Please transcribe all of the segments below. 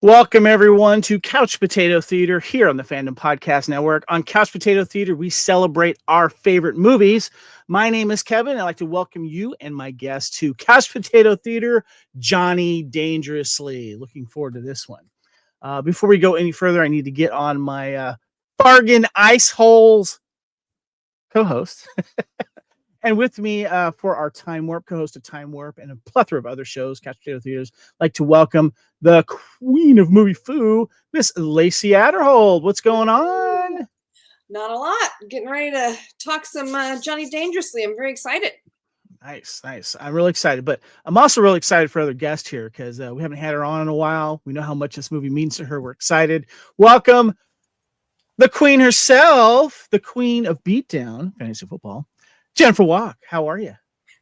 Welcome, everyone, to Couch Potato Theater here on the Fandom Podcast Network. On Couch Potato Theater, we celebrate our favorite movies. My name is Kevin. I'd like to welcome you and my guest to Couch Potato Theater, Johnny Dangerously. Looking forward to this one. Before we go any further, I need to get on my bargain ice holes co-host. And with me for our Time Warp, co-host of Time Warp and a plethora of other shows, Couch Potato Theaters, I'd like to welcome the queen of movie foo, Miss Lacey Adderhold. What's going on? Not a lot. Getting ready to talk some Johnny Dangerously. I'm very excited. Nice. I'm really excited, but I'm also really excited for other guests here because we haven't had her on in a while. We know how much this movie means to her. We're excited. Welcome the queen herself, the queen of beatdown, fantasy football, Jennifer Walk. How are you?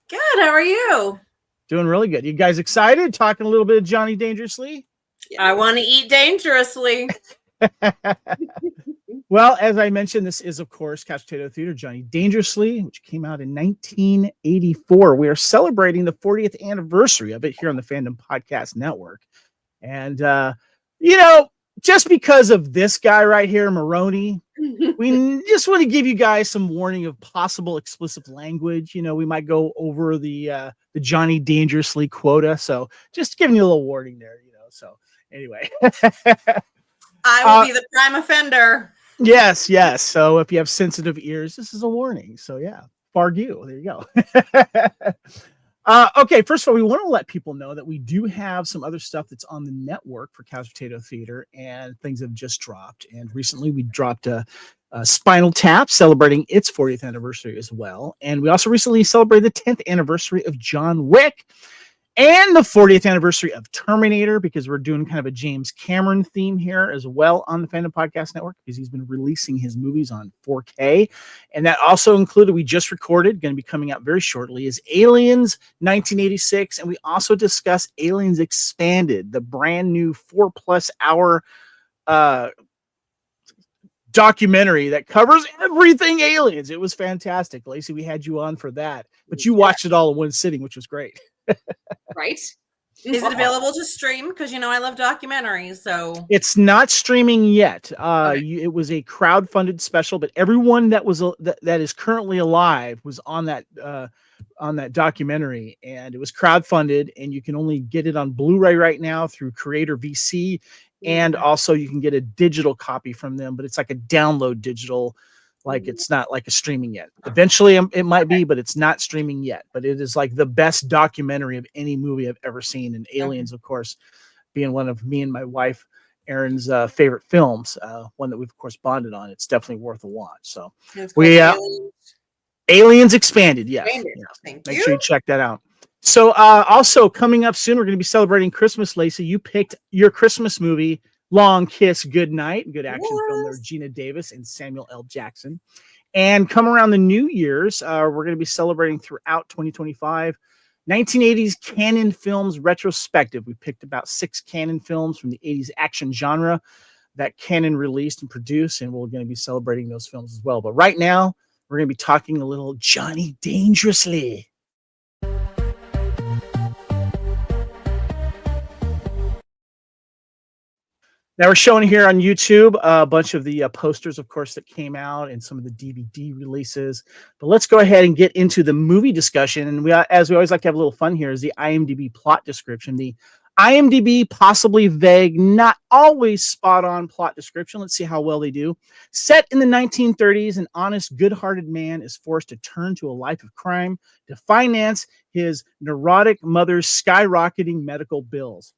Good. How are you? Doing really good. You guys excited? Talking a little bit of Johnny Dangerously? Yeah. I want to eat dangerously. Well, as I mentioned, this is, of course, Couch Potato Theater, Johnny Dangerously, which came out in 1984. We are celebrating the 40th anniversary of it here on the Fandom Podcast Network. And, just because of this guy right here, Maroney, we just want to give you guys some warning of possible explicit language. We might go over the Johnny Dangerously quota. So just giving you a little warning there, So anyway. I will be the prime offender. Yes. So if you have sensitive ears, this is a warning. So yeah, Fargu. There you go. Okay, first of all, we want to let people know that we do have some other stuff that's on the network for Couch Potato Theater, and things have just dropped. And recently we dropped a Spinal Tap celebrating its 40th anniversary as well. And we also recently celebrated the 10th anniversary of John Wick and the 40th anniversary of Terminator, because we're doing kind of a James Cameron theme here as well on the Fandom Podcast Network, because he's been releasing his movies on 4K. And that also included, we just recorded, going to be coming out very shortly, is Aliens 1986. And we also discuss Aliens Expanded, the brand new 4+ hour documentary that covers everything aliens. It was fantastic. Lacey, we had you on for that, but you watched it all in one sitting, which was great. Right? Is it available to stream? Because I love documentaries. So it's not streaming yet. Okay. It was a crowdfunded special, but everyone that was that is currently alive was on that documentary, and it was crowdfunded, and you can only get it on Blu-ray right now through Creator VC, and also you can get a digital copy from them, but it's like a download digital. Like it's not like a streaming yet. Eventually it might be, but it's not streaming yet. But it is like the best documentary of any movie I've ever seen. And Aliens, of course, being one of me and my wife, Erin's favorite films, one that we've, of course, bonded on. It's definitely worth a watch. So Aliens Expanded. Yes. Make sure you check that out. So also coming up soon, we're going to be celebrating Christmas. Lacey, you picked your Christmas movie, Long Kiss Goodnight, good action film there, Gina Davis and Samuel L. Jackson. And come around the New Year's, we're going to be celebrating throughout 2025 1980s canon films retrospective. We picked about 6 canon films from the 80s action genre that canon released and produced, and we're going to be celebrating those films as well. But right now, we're going to be talking a little Johnny Dangerously. Now we're showing here on YouTube a bunch of the posters, of course, that came out and some of the DVD releases. But let's go ahead and get into the movie discussion. And as we always like to have a little fun here, is the IMDb plot description. The IMDb possibly vague, not always spot on plot description. Let's see how well they do. Set in the 1930s, an honest, good-hearted man is forced to turn to a life of crime to finance his neurotic mother's skyrocketing medical bills.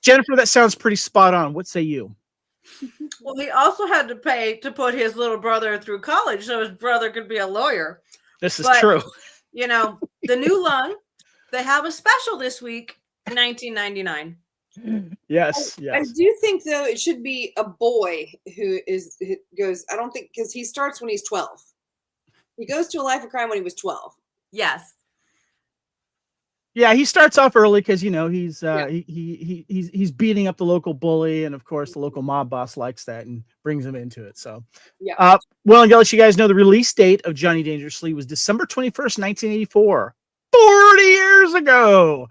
Jennifer, that sounds pretty spot on. What say you? Well, he also had to pay to put his little brother through college so his brother could be a lawyer. This is true. The new lung, they have a special this week, $19.99. Yes. I do think, though, it should be a boy who goes, I don't think, because he starts when he's 12. He goes to a life of crime when he was 12. Yes. Yeah, he starts off early because he's beating up the local bully, and of course the local mob boss likes that and brings him into it. So well, I'll let you guys know the release date of Johnny Dangerously was December 21st, 1984. 40 years ago.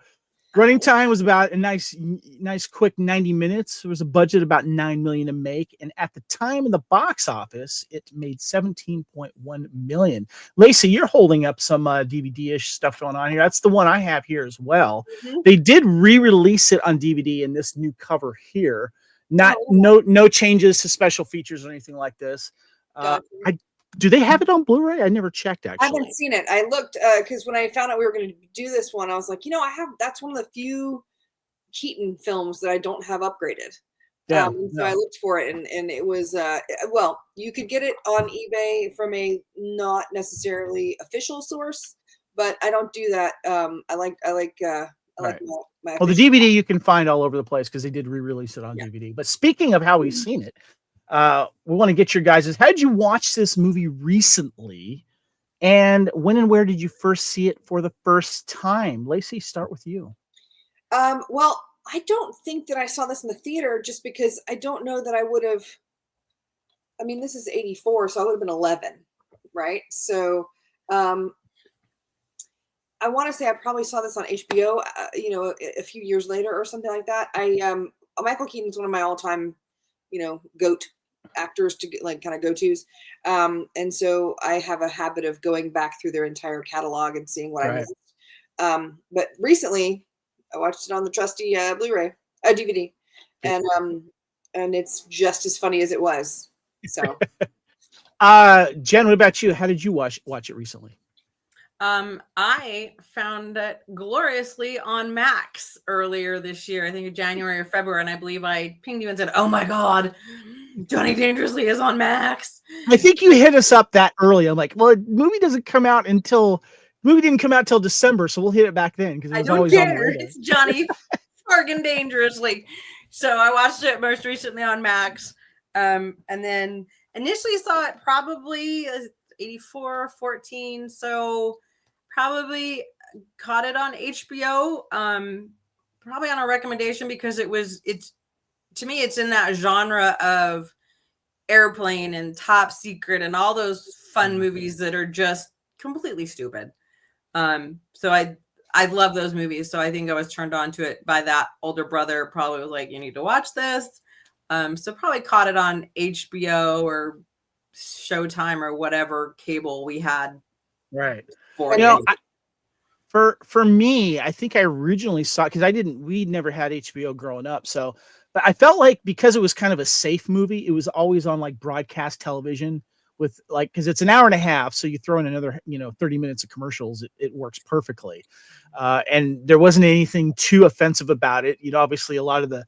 Running time was about a nice quick 90 minutes. There was a budget about $9 million to make, and at the time in the box office, it made $17.1 million. Lacey, you're holding up some DVD-ish stuff going on here. That's the one I have here as well. Mhm. They did re-release it on DVD in this new cover here. No changes to special features or anything like this. Gotcha. Do they have it on Blu-ray? I never checked, I actually. haven't seen it. I looked because when I found out we were going to do this one, I was like, that's one of the few Keaton films that I don't have upgraded. Yeah, So I looked for it, and it was you could get it on eBay from a not necessarily official source, but I don't do that. I like Right. my Well, the official- DVD you can find all over the place because they did re-release it on DVD. But speaking of how we've seen it, we want to get your guys'. How did you watch this movie recently? And when and where did you first see it for the first time? Lacey, start with you. Well, I don't think that I saw this in the theater just because I don't know that I would have. I mean, this is 84, so I would have been 11, right? So I want to say I probably saw this on HBO, a few years later or something like that. Michael Keaton's one of my all-time, GOAT actors to get kind of go-tos. And so I have a habit of going back through their entire catalog and seeing what I missed. But recently I watched it on the trusty Blu-ray, DVD, and it's just as funny as it was. So, Jen, what about you? How did you watch it recently? I found it gloriously on Max earlier this year, I think in January or February, and I believe I pinged you and said, "Oh my God, Johnny Dangerously is on Max." I think you hit us up that early. I'm like, well, the movie didn't come out till December, so we'll hit it back then because it I was don't always on the care. radar. It's Johnny Fargan Dangerously. So I watched it most recently on Max, and then initially saw it probably 84, 14. So probably caught it on HBO, probably on a recommendation because it's to me, it's in that genre of Airplane and Top Secret and all those fun movies that are just completely stupid. So I love those movies. So I think I was turned on to it by that older brother. Probably was like, you need to watch this. So probably caught it on HBO or Showtime or whatever cable we had. Right. For me, I think I originally saw it because we never had HBO growing up. So, but I felt like because it was kind of a safe movie, it was always on like broadcast television with because it's an hour and a half. So you throw in another, 30 minutes of commercials, it works perfectly. And there wasn't anything too offensive about it. Obviously a lot of the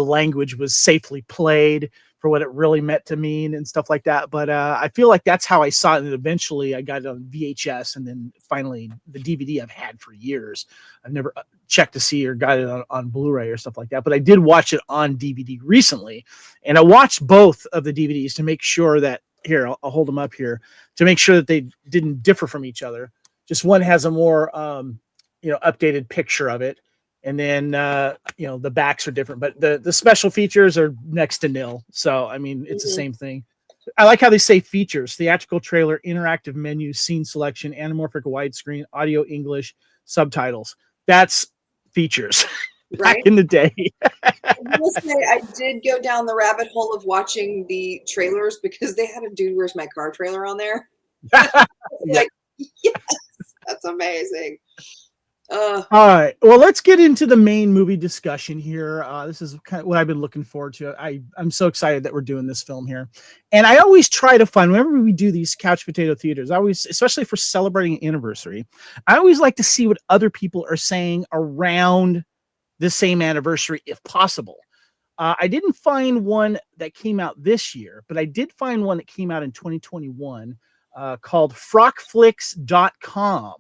language was safely played for what it really meant to mean and stuff like that. But I feel like that's how I saw it. And eventually I got it on VHS and then finally the DVD I've had for years. I've never checked to see or got it on Blu-ray or stuff like that. But I did watch it on DVD recently. And I watched both of the DVDs to make sure that, here, I'll hold them up here, to make sure that they didn't differ from each other. Just one has a more, updated picture of it. And then, the backs are different, but the special features are next to nil. So, I mean, it's the same thing. I like how they say features: theatrical trailer, interactive menu, scene selection, anamorphic widescreen, audio English, subtitles. That's features back in the day. I will say I did go down the rabbit hole of watching the trailers because they had a Dude, Where's My Car trailer on there. Like, yes, that's amazing. All right. Well, let's get into the main movie discussion here. This is kind of what I've been looking forward to. I'm so excited that we're doing this film here. And I always try to find, whenever we do these couch potato theaters, especially for celebrating an anniversary, I always like to see what other people are saying around the same anniversary, if possible. I didn't find one that came out this year, but I did find one that came out in 2021 called frockflix.com.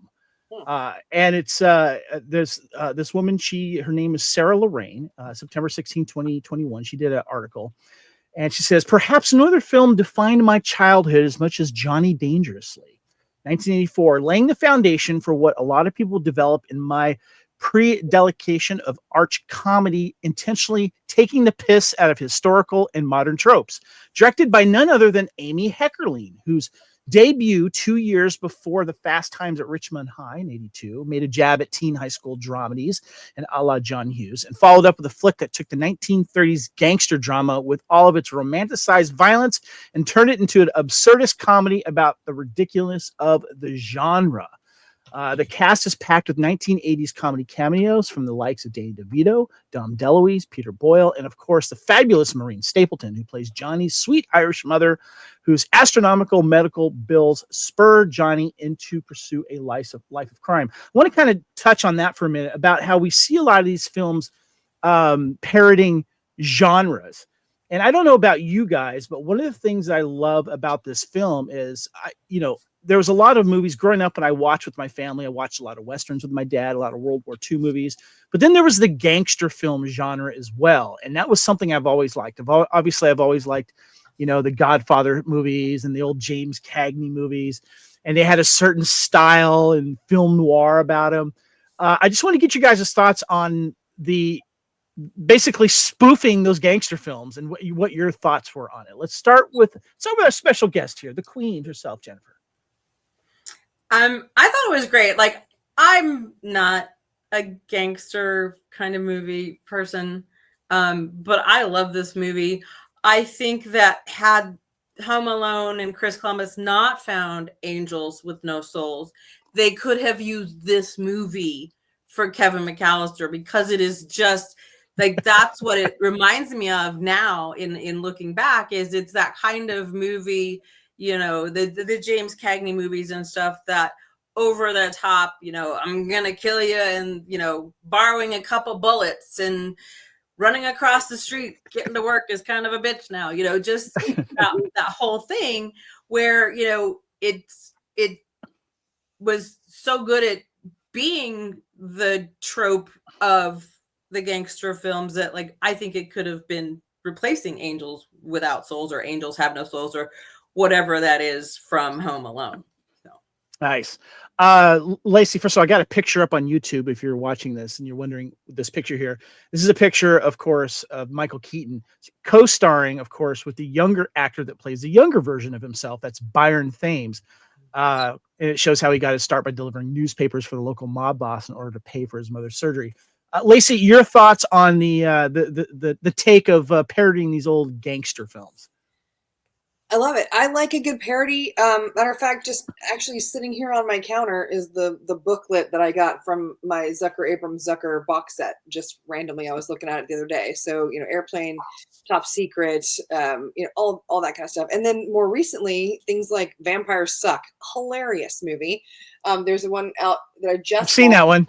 And it's this woman, her name is Sarah Lorraine, September 16, 2021. She did an article and she says, perhaps no other film defined my childhood as much as Johnny Dangerously. 1984, laying the foundation for what a lot of people develop in my pre-delectation of arch comedy, intentionally taking the piss out of historical and modern tropes. Directed by none other than Amy Heckerling, whose Debut 2 years before the Fast Times at Richmond High in 82, made a jab at teen high school dramedies and a la John Hughes, and followed up with a flick that took the 1930s gangster drama with all of its romanticized violence and turned it into an absurdist comedy about the ridiculous of the genre. The cast is packed with 1980s comedy cameos from the likes of Danny DeVito, Dom DeLuise, Peter Boyle, and of course the fabulous Maureen Stapleton, who plays Johnny's sweet Irish mother, whose astronomical medical bills spur Johnny into pursue a life of crime. I want to kind of touch on that for a minute about how we see a lot of these films parroting genres. And I don't know about you guys, but one of the things I love about this film is, there was a lot of movies growing up and I watched with my family. I watched a lot of Westerns with my dad, a lot of World War II movies, but then there was the gangster film genre as well. And that was something I've always liked. Obviously, I've always liked, the Godfather movies and the old James Cagney movies, and they had a certain style and film noir about them. I just want to get you guys' thoughts on the basically spoofing those gangster films and what your thoughts were on it. Let's start with our special guest here, the Queen herself, Jennifer. I thought it was great. Like, I'm not a gangster kind of movie person, but I love this movie. I think that had Home Alone and Chris Columbus not found Angels with No Souls, they could have used this movie for Kevin McAllister, because it is just like, that's what it reminds me of now in looking back, is it's that kind of movie, the James Cagney movies and stuff, that over the top, I'm going to kill you, and, borrowing a couple bullets and running across the street, getting to work is kind of a bitch now, just that whole thing where, it was so good at being the trope of the gangster films that, like, I think it could have been replacing Angels Without Souls or Angels Have No Souls or whatever that is from Home Alone. So nice. Lacey, first of all, I got a picture up on YouTube if you're watching this and you're wondering this picture here. This is a picture, of course, of Michael Keaton co-starring, of course, with the younger actor that plays the younger version of himself. That's Byron Thames. And it shows how he got his start by delivering newspapers for the local mob boss in order to pay for his mother's surgery. Lacey, your thoughts on the take of parodying these old gangster films? I love it. I like a good parody. Matter of fact, just actually sitting here on my counter is the booklet that I got from my Abrams Zucker box set. Just randomly, I was looking at it the other day. So, Airplane, Top Secret, all that kind of stuff. And then more recently, things like Vampires Suck. Hilarious movie. There's one out that I just seen that one.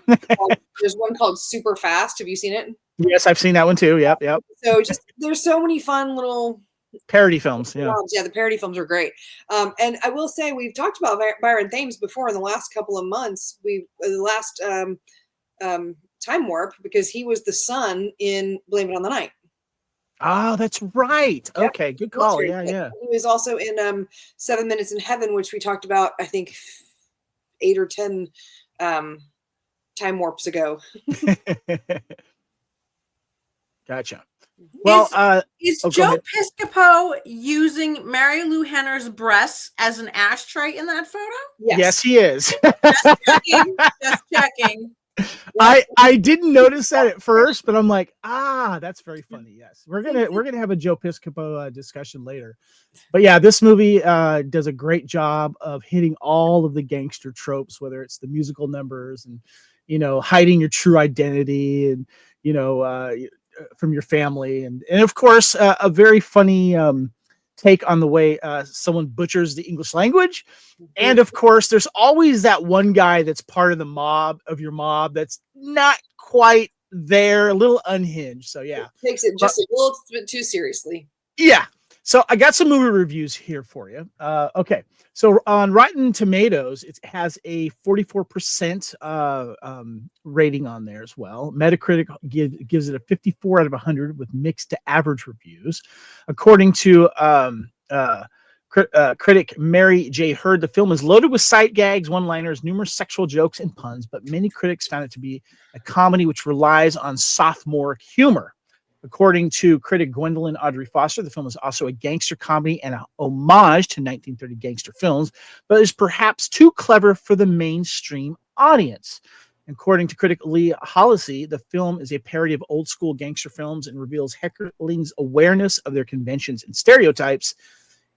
There's one called Super Fast. Have you seen it? Yes, I've seen that one too. Yep. So there's so many fun little parody films. Yeah, the parody films are great. And I will say, we've talked about Byron Thames before in the last couple of months. Time Warp, because he was the son in Blame It on the Night. Oh, that's right. Yep. Okay, good call. Yeah. He was also in 7 Minutes in Heaven, which we talked about, I think 8 or 10 time warps ago. Gotcha. Well, is Joe Piscopo using Marilu Henner's breasts as an ashtray in that photo? Yes, he is. Just checking. I didn't notice that at first, but I'm like, that's very funny. Yes, we're gonna have a Joe Piscopo discussion later. But yeah, this movie does a great job of hitting all of the gangster tropes, whether it's the musical numbers and hiding your true identity and from your family, and of course a very funny take on the way someone butchers the English language. And of course there's always that one guy that's part of your mob that's not quite there, a little unhinged. So yeah, it takes it just a little bit too seriously. Yeah. So I got some movie reviews here for you. Okay. So on Rotten Tomatoes, it has a 44% rating on there as well. Metacritic gives it a 54 out of 100 with mixed to average reviews. According to critic Mary J. Hurd, the film is loaded with sight gags, one-liners, numerous sexual jokes, and puns, but many critics found it to be a comedy which relies on sophomore humor. According to critic Gwendolyn Audrey Foster, the film is also a gangster comedy and an homage to 1930 gangster films, but is perhaps too clever for the mainstream audience. According to critic Lee Hollisey, the film is a parody of old school gangster films and reveals Heckerling's awareness of their conventions and stereotypes.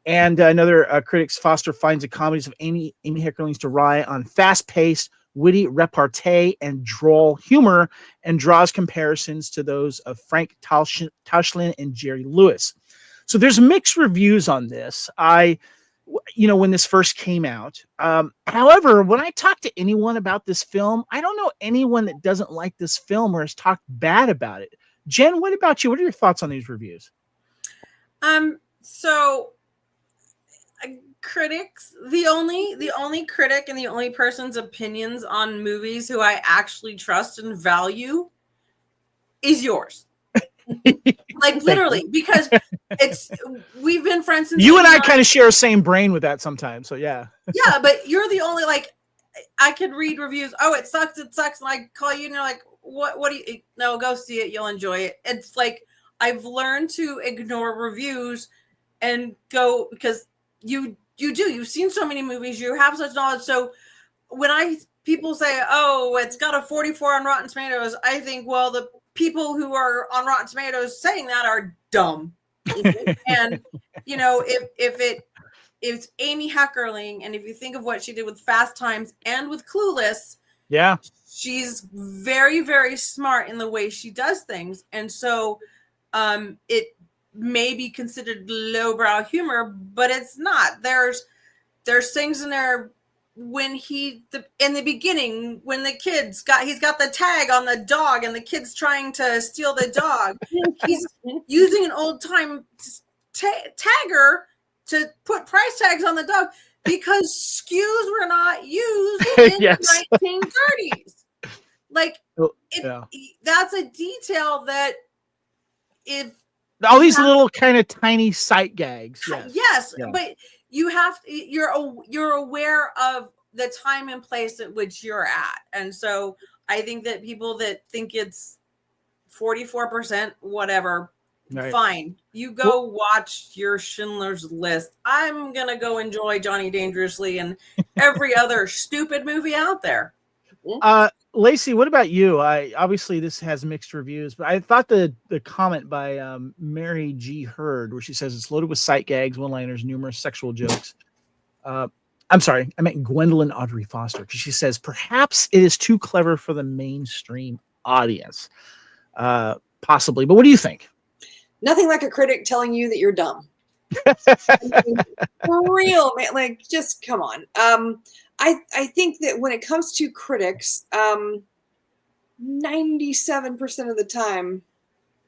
And another critic, Foster, finds the comedies of Amy Heckerling's to rely on fast-paced, witty repartee and droll humor, and draws comparisons to those of Frank Tauchlin and Jerry Lewis. So there's mixed reviews on this. When this first came out. However, when I talk to anyone about this film, I don't know anyone that doesn't like this film or has talked bad about it. Jen, what about you? What are your thoughts on these reviews? So critics, the only critic and the only person's opinions on movies who I actually trust and value is yours. Like literally, because we've been friends since you and I kind of share the same brain with that sometimes. So yeah. Yeah, but you're the only, like, I could read reviews. Oh, it sucks. And I call you and you're like, what do you, no, go see it. You'll enjoy it. It's like, I've learned to ignore reviews and go, because you've seen so many movies, you have such knowledge. So when people say, oh, it's got a 44 on Rotten Tomatoes, I think, well, the people who are on Rotten Tomatoes saying that are dumb. And if it's Amy Heckerling, and if you think of what she did with Fast Times and with Clueless, yeah, she's very, very smart in the way she does things. And so it may be considered lowbrow humor, but it's not. There's things in there when in the beginning, when he's got the tag on the dog and the kid's trying to steal the dog, he's using an old time tagger to put price tags on the dog because SKUs were not used in the 1930s. Like that's a detail that if all these little kind of tiny sight gags. Yes, but you're aware of the time and place at which you're at. And so I think that people that think it's 44%, whatever, fine. You go watch your Schindler's List. I'm going to go enjoy Johnny Dangerously and every other stupid movie out there. Lacey, what about you? Obviously this has mixed reviews, but I thought the comment by Mary G. Hurd, where she says it's loaded with sight gags, one-liners, numerous sexual jokes. I'm sorry, I meant Gwendolyn Audrey Foster, because she says perhaps it is too clever for the mainstream audience. Possibly, but what do you think? Nothing like a critic telling you that you're dumb. For real, man. Like, just come on. I think that when it comes to critics, 97% of the time,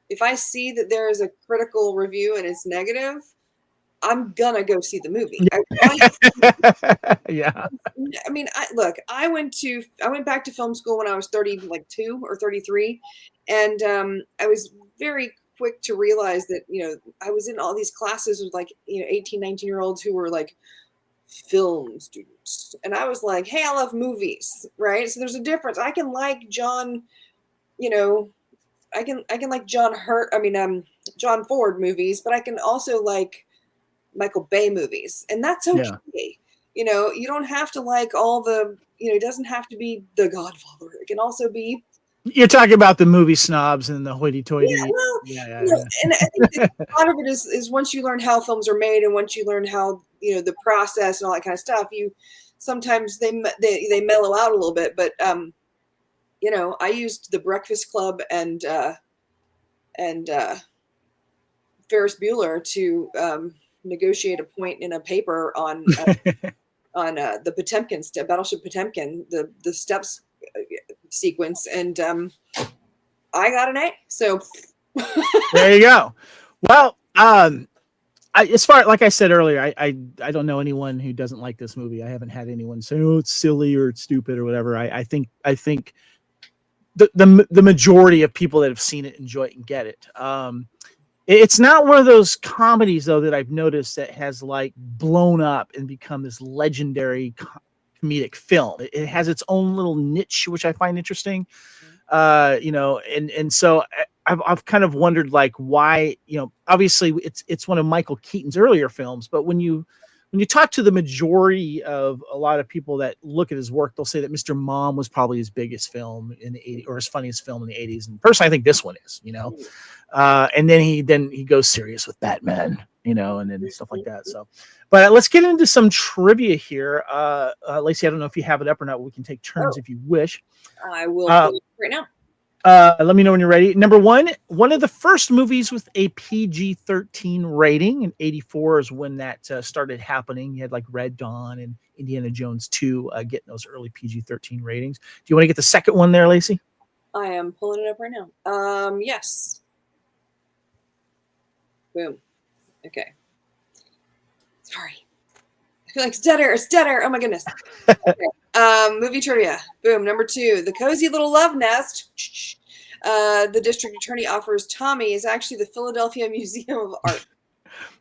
if I see that there is a critical review and it's negative, I'm gonna go see the movie. Yeah. I mean, I went back to film school when I was 32 or 33, and I was very quick to realize that, I was in all these classes with 18, 19-year-olds who were like film students. And I was like, hey, I love movies, right? So there's a difference. I can like John, I can like John John Ford movies, but I can also like Michael Bay movies. And that's okay. Yeah. You don't have to like all the, it doesn't have to be The Godfather. It can also be. You're talking about the movie snobs and the hoity-toity. Yeah, well, and I think that a lot of it is once you learn how films are made and once you learn how, the process and all that kind of stuff, sometimes they mellow out a little bit. But, I used The Breakfast Club and Ferris Bueller to negotiate a point in a paper on the Potemkin, Battleship Potemkin, the steps sequence, and I got an A. So there you go. Well, as far, like I said earlier, I don't know anyone who doesn't like this movie. I haven't had anyone say, oh, it's silly or it's stupid or whatever. I think the majority of people that have seen it enjoy it and get it. It's not one of those comedies though that I've noticed that has like blown up and become this legendary comedic film. It has its own little niche, which I find interesting. And so I've kind of wondered like why, obviously it's one of Michael Keaton's earlier films, but when you talk to the majority of a lot of people that look at his work, they'll say that Mr. Mom was probably his biggest film in the 80s or his funniest film in the 80s. And personally, I think this one is, and then he goes serious with Batman, and then stuff like that. So, but let's get into some trivia here. Lacey, I don't know if you have it up or not. We can take turns if you wish. I will right now. Let me know when you're ready. Number one of the first movies with a PG-13 rating in 84 is when that started happening. You had like Red Dawn and Indiana Jones 2 getting those early PG-13 ratings. Do you want to get the second one there, Lacey? I am pulling it up right now. Yes. Boom. Okay. Sorry. I feel like it's dead air. It's dead air. Oh my goodness. Okay. Movie trivia. Boom. Number 2, the cozy little love nest the district attorney offers Tommy is actually the Philadelphia Museum of Art.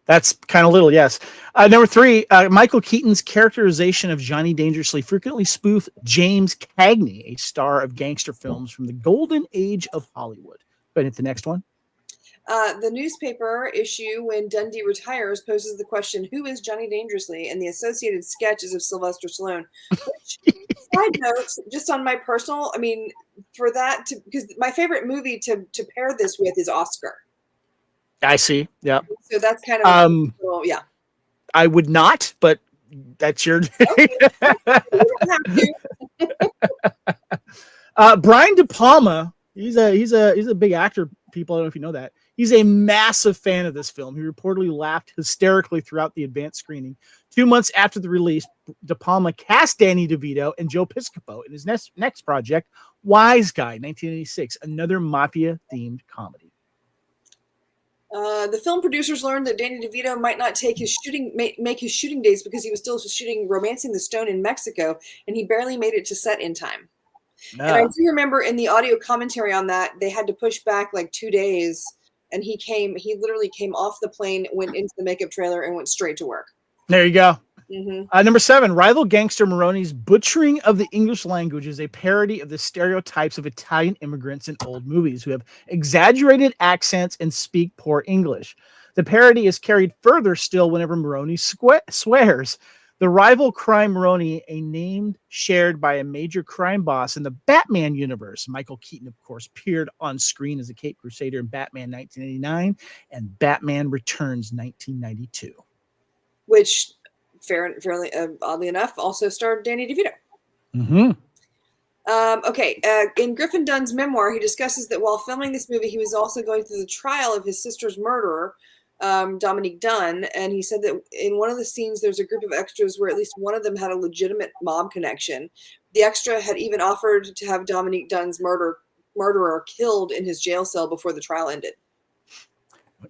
That's kind of little, yes. Number 3, Michael Keaton's characterization of Johnny Dangerously frequently spoofed James Cagney, a star of gangster films from the golden age of Hollywood. Go ahead and hit the next one. The newspaper issue when Dundee retires poses the question, who is Johnny Dangerously? And the associated sketches of Sylvester Stallone. Which, side notes, just on my personal, for that, because my favorite movie to pair this with is Oscar. I see. Yeah. So that's kind of, yeah. I would not, but that's your. Okay. You don't have to. Brian De Palma, he's a big actor. People, I don't know if you know that. He's a massive fan of this film. He reportedly laughed hysterically throughout the advanced screening. 2 months after the release, De Palma cast Danny DeVito and Joe Piscopo in his next project, Wise Guy, 1986, another mafia-themed comedy. The film producers learned that Danny DeVito might not take his make his shooting days because he was still shooting Romancing the Stone in Mexico, and he barely made it to set in time. And I do remember in the audio commentary on that, they had to push back like 2 days, and he literally came off the plane, went into the makeup trailer, and went straight to work. There you go. Mm-hmm. Number 7, rival gangster Maroni's butchering of the English language is a parody of the stereotypes of Italian immigrants in old movies who have exaggerated accents and speak poor English. The parody is carried further still whenever Maroni swears. The rival crime Maroni, a name shared by a major crime boss in the Batman universe. Michael Keaton, of course, appeared on screen as a Caped Crusader in Batman 1989 and Batman Returns 1992. Which, fairly oddly enough, also starred Danny DeVito. Mm-hmm. Okay. In Griffin Dunne's memoir, he discusses that while filming this movie, he was also going through the trial of his sister's murderer, Dominique Dunne, and he said that in one of the scenes there's a group of extras where at least one of them had a legitimate mob connection. The extra had even offered to have Dominique Dunne's murderer killed in his jail cell before the trial ended.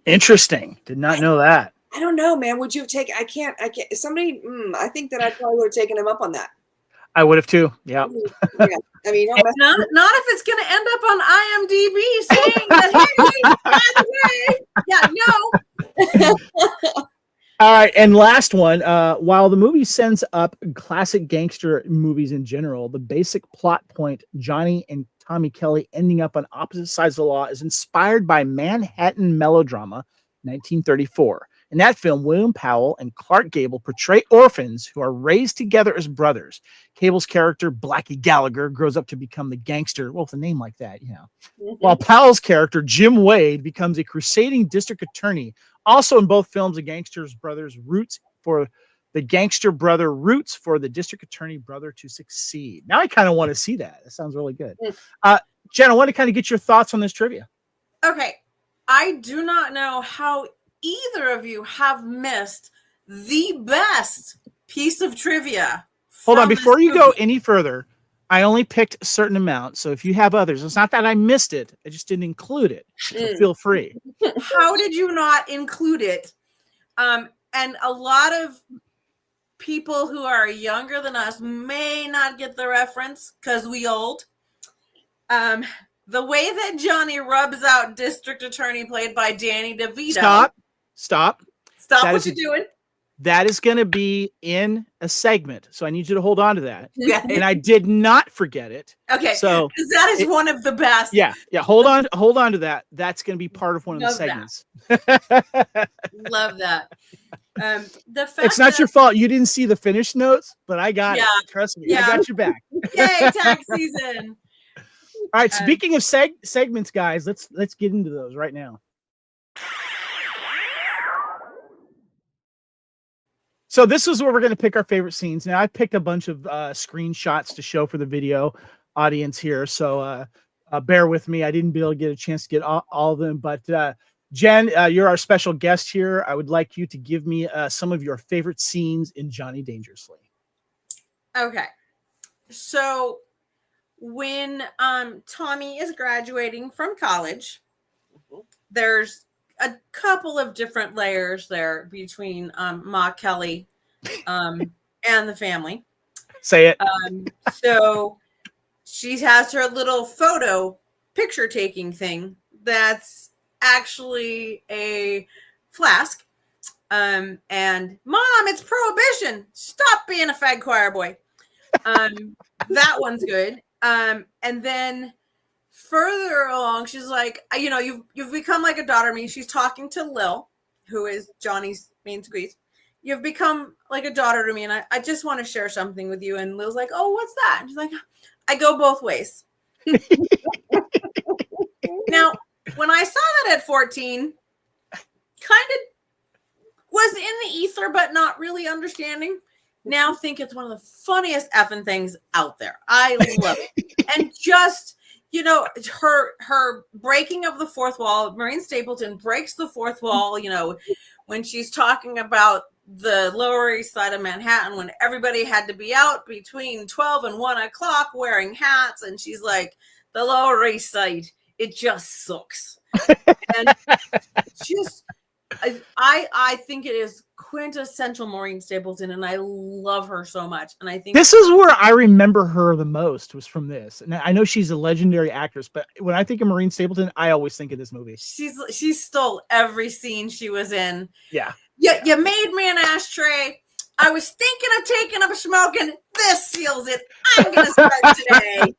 Interesting. Did not know that. I don't know, man. Would you have taken? I can't. Somebody. I think that I probably would have taken him up on that. I would have too. Yeah. Yeah. Not if it's going to end up on IMDb saying that, hey, by the way, yeah, no. All right, and last one. While the movie sends up classic gangster movies in general, the basic plot point, Johnny and Tommy Kelly ending up on opposite sides of the law, is inspired by Manhattan melodrama, 1934. In that film, William Powell and Clark Gable portray orphans who are raised together as brothers. Cable's character, Blackie Gallagher, grows up to become the gangster. Well, with a name like that, Mm-hmm. While Powell's character, Jim Wade, becomes a crusading district attorney. Also in both films, the gangster brother roots for the district attorney brother to succeed. Now I kind of want to see that. That sounds really good. Jen, I want to kind of get your thoughts on this trivia. Okay. I do not know how either of you have missed the best piece of trivia. Hold on, before you go any further, I only picked a certain amount. So if you have others, it's not that I missed it. I just didn't include it. So feel free. How did you not include it? And a lot of people who are younger than us may not get the reference because we old. The way that Johnny rubs out district attorney played by Danny DeVito. Stop what you're doing. That is going to be in a segment. So I need you to hold on to that. Yeah. And I did not forget it. Okay. So 'cause that is one of the best. yeah. Hold on to that. That's going to be part of one of the Love segments. Love that. The fact It's not that, your fault. You didn't see the finished notes, but I got Yeah. it. Trust me. Yeah. I got your back. yay, tax season. All right. Speaking of segments, guys, let's get into those right now. So this is where we're going to pick our favorite scenes. Now I've picked a bunch of screenshots to show for the video audience here. So bear with me. I didn't be able to get a chance to get all of them, but Jen, you're our special guest here. I would like you to give me some of your favorite scenes in Johnny Dangerously. Okay. So when Tommy is graduating from college, there's a couple of different layers there between Ma Kelly and the family. Say it. So she has her little photo picture taking thing that's actually a flask. And Mom, it's prohibition. Stop being a fag choir boy. That one's good. And then further along, she's like, you've become like a daughter to me. She's talking to Lil, who is Johnny's main squeeze. You've become like a daughter to me, and I just want to share something with you. And Lil's like, oh, what's that? And she's like, I go both ways. Now, when I saw that at 14, kind of was in the ether, but not really understanding. Now think it's one of the funniest effing things out there. I love it. And just, her breaking of the fourth wall, Maureen Stapleton breaks the fourth wall, when she's talking about the Lower East Side of Manhattan, when everybody had to be out between 12 and 1 o'clock wearing hats. And she's like, the Lower East Side, it just sucks. And just, I think it is quintessential Maureen Stapleton, and I love her so much. And I think this is where I remember her the most was from this. And I know she's a legendary actress, but when I think of Maureen Stapleton, I always think of this movie. She stole every scene she was in. Yeah. You made me an ashtray. I was thinking of taking up a smoking. This seals it. I'm gonna start today.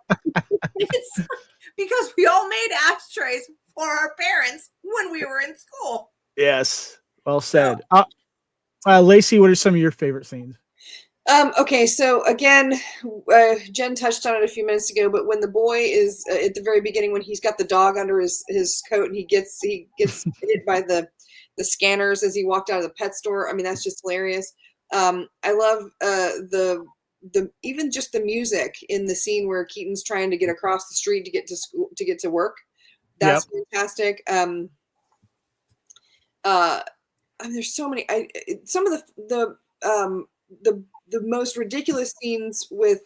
It's because we all made ashtrays for our parents when we were in school. Yes. Well said. Lacey, what are some of your favorite scenes? Okay, so again, Jen touched on it a few minutes ago, but when the boy is at the very beginning, when he's got the dog under his coat and he gets hit by the scanners as he walked out of the pet store. I mean, that's just hilarious. I love the even just the music in the scene where Keaton's trying to get across the street to get to school, to get to work. That's fantastic. There's so many. Some of the most ridiculous scenes with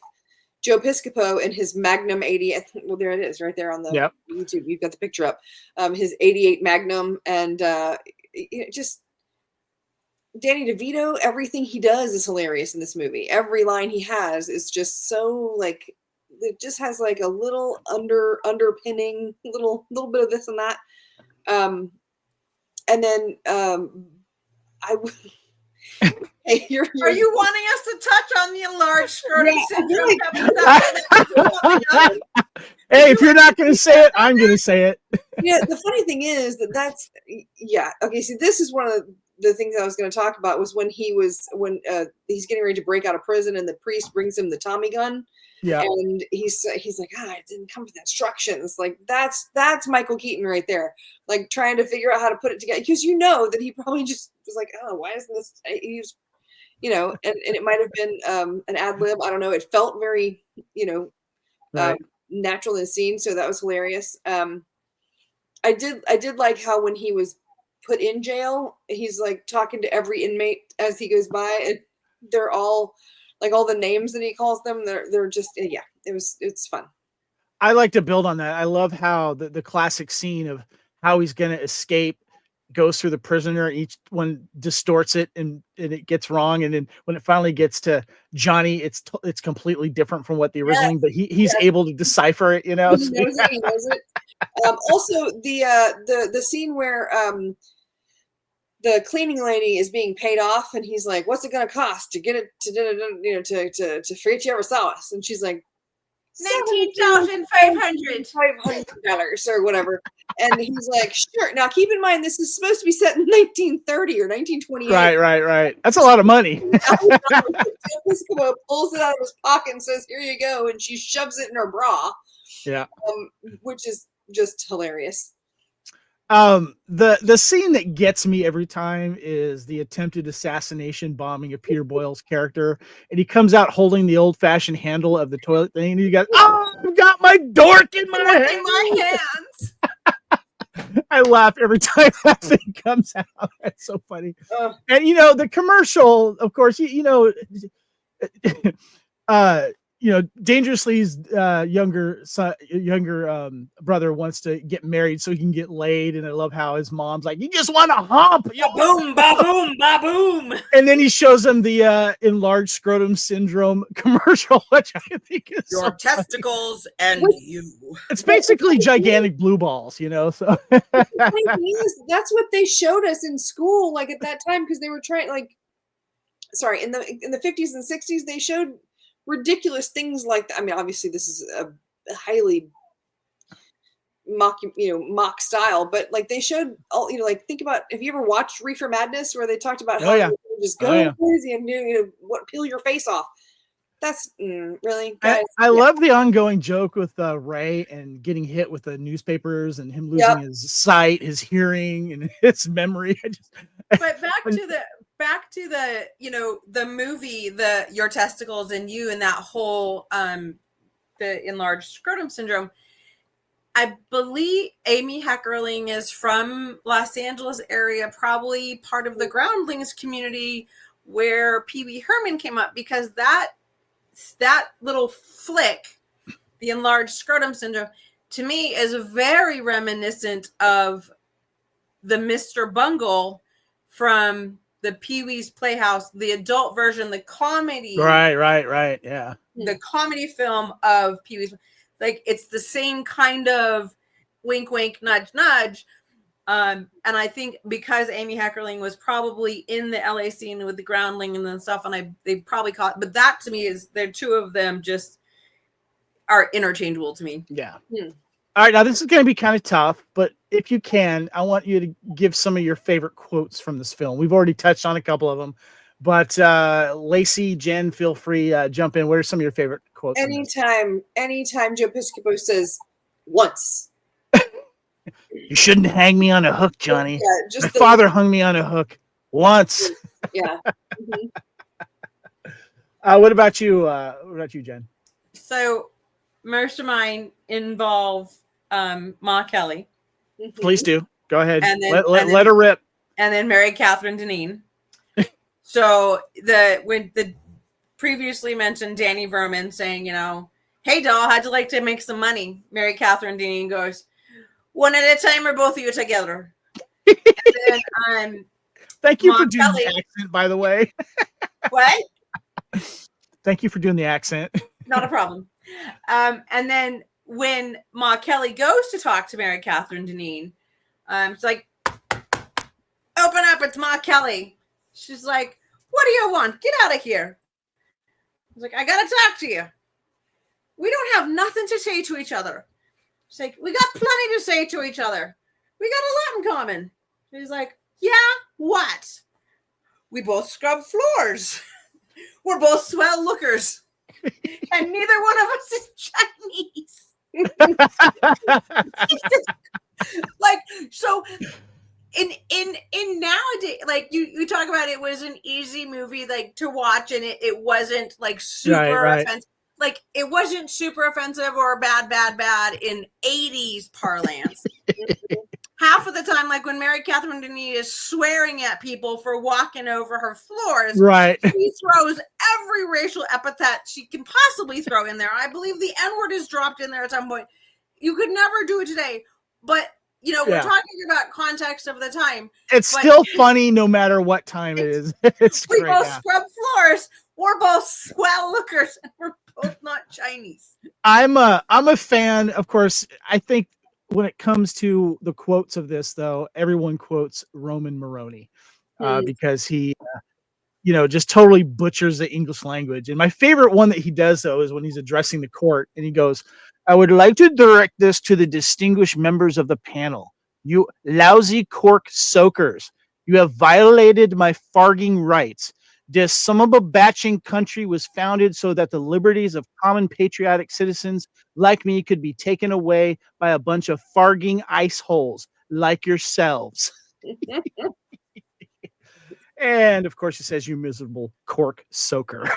Joe Piscopo and his Magnum 80. Well, there it is, right there on the YouTube. You've got the picture up. His 88 Magnum, and just Danny DeVito. Everything he does is hilarious in this movie. Every line he has is just so like it just has like a little underpinning, little bit of this and that. And then hey, are you wanting us to touch on the enlarged scrotum syndrome? Hey, if you're not going to say it, I'm going to say it. Yeah, the funny thing is that's okay. See, this is one of the things I was going to talk about was when he's getting ready to break out of prison and the priest brings him the Tommy gun. Yeah, and he's like, it didn't come with instructions. Like that's Michael Keaton right there, like trying to figure out how to put it together because that he probably just was like, oh, why isn't this? He's, and it might have been an ad lib. I don't know. It felt very, natural in the scene, so that was hilarious. I did like how when he was put in jail, he's like talking to every inmate as he goes by, and they're all. Like all the names that he calls them, they're just it's fun. I like to build on that. I love how the classic scene of how he's going to escape goes through the prisoner. Each one distorts it and it gets wrong, and then when it finally gets to Johnny, it's completely different from what the original. But he's able to decipher it. He knows it. He knows it. Also, the scene where the cleaning lady is being paid off, and he's like, "What's it gonna cost to get it to to forget you ever saw us?" And she's like, $19,500. $500 or whatever. And he's like, "Sure." Now, keep in mind, this is supposed to be set in 1930 or 1928. Right. That's a lot of money. Piscopo pulls it out of his pocket and says, "Here you go," and she shoves it in her bra. Yeah. Which is just hilarious. The scene that gets me every time is the attempted assassination bombing of Peter Boyle's character, and he comes out holding the old-fashioned handle of the toilet thing, and he goes, "Oh, I've got my dork in my hands." I laugh every time that thing comes out. That's so funny. And the commercial, of course, Dangerously's younger brother wants to get married so he can get laid, and I love how his mom's like, "You just want to hump, boom, ba boom, ba boom." And then he shows him the enlarged scrotum syndrome commercial, which I think is your testicles and you. It's basically gigantic blue balls, So that's what they showed us in school, like at that time, because they were trying, like, sorry, in the 50s and 60s, they showed ridiculous things like that. I mean, obviously this is a highly mock style, but like they showed all, like, think about, have you ever watched Reefer Madness, where they talked about how you just go crazy and peel your face off? That's really, guys. I love the ongoing joke with Ray and getting hit with the newspapers and him losing his sight, his hearing, and his memory. But back to the the movie, the Your Testicles and You, and that whole the enlarged scrotum syndrome. I believe Amy Heckerling is from Los Angeles area, probably part of the Groundlings community where Pee Wee Herman came up, because that little flick, the enlarged scrotum syndrome, to me is very reminiscent of the Mr. Bungle from the Pee-wee's Playhouse, the adult version, the comedy. Right. Yeah. The comedy film of Pee-wee's. Like, it's the same kind of wink, wink, nudge, nudge. And I think because Amy Heckerling was probably in the LA scene with the Groundling and stuff, and they probably caught, but that to me is, the two of them just are interchangeable to me. Yeah. All right, now this is going to be kind of tough, but if you can, I want you to give some of your favorite quotes from this film. We've already touched on a couple of them, but Lacey, Jen, feel free, jump in. What are some of your favorite quotes? Anytime Joe Piscopo says "once," you shouldn't hang me on a hook, Johnny. Yeah, my father hung me on a hook once. Yeah. What about you? Jen? So most of mine involve Ma Kelly. Please do. Go ahead. And then, let her rip. And then Mary Catherine Deneen. So when the previously mentioned Danny Verman saying, "Hey doll, how'd you like to make some money?" Mary Catherine Deneen goes, "One at a time or both of you together?" And then thank you for doing the accent, by the way. What? Thank you for doing the accent. Not a problem. And then when Ma Kelly goes to talk to Mary Catherine Deneen, it's like, "Open up, it's Ma Kelly." She's like, "What do you want? Get out of here." He's like, "I gotta talk to you. We don't have nothing to say to each other." She's like, "We got plenty to say to each other. We got a lot in common." He's like, "Yeah, what?" "We both scrub floors. We're both swell lookers. And neither one of us is Chinese." Like, so in nowadays, like you talk about, it was an easy movie like to watch, and it wasn't like super offensive. Like, it wasn't super offensive or bad in 80s parlance. Half of the time, like when Mary Catherine Deneen is swearing at people for walking over her floors, right, she throws every racial epithet she can possibly throw in there. I believe the N-word is dropped in there at some point. You could never do it today, but we're talking about context of the time. It's still funny no matter what time it is. It's we great, both scrub floors. We're both swell lookers, and we're both not Chinese. I'm a fan, of course. I think when it comes to the quotes of this, though, everyone quotes Roman Moroni. because he, just totally butchers the English language. And my favorite one that he does, though, is when he's addressing the court and he goes, "I would like to direct this to the distinguished members of the panel. You lousy cork soakers. You have violated my farging rights. This summable batching country was founded so that the liberties of common patriotic citizens like me could be taken away by a bunch of farging ice holes like yourselves." And of course, he says, "You miserable cork soaker."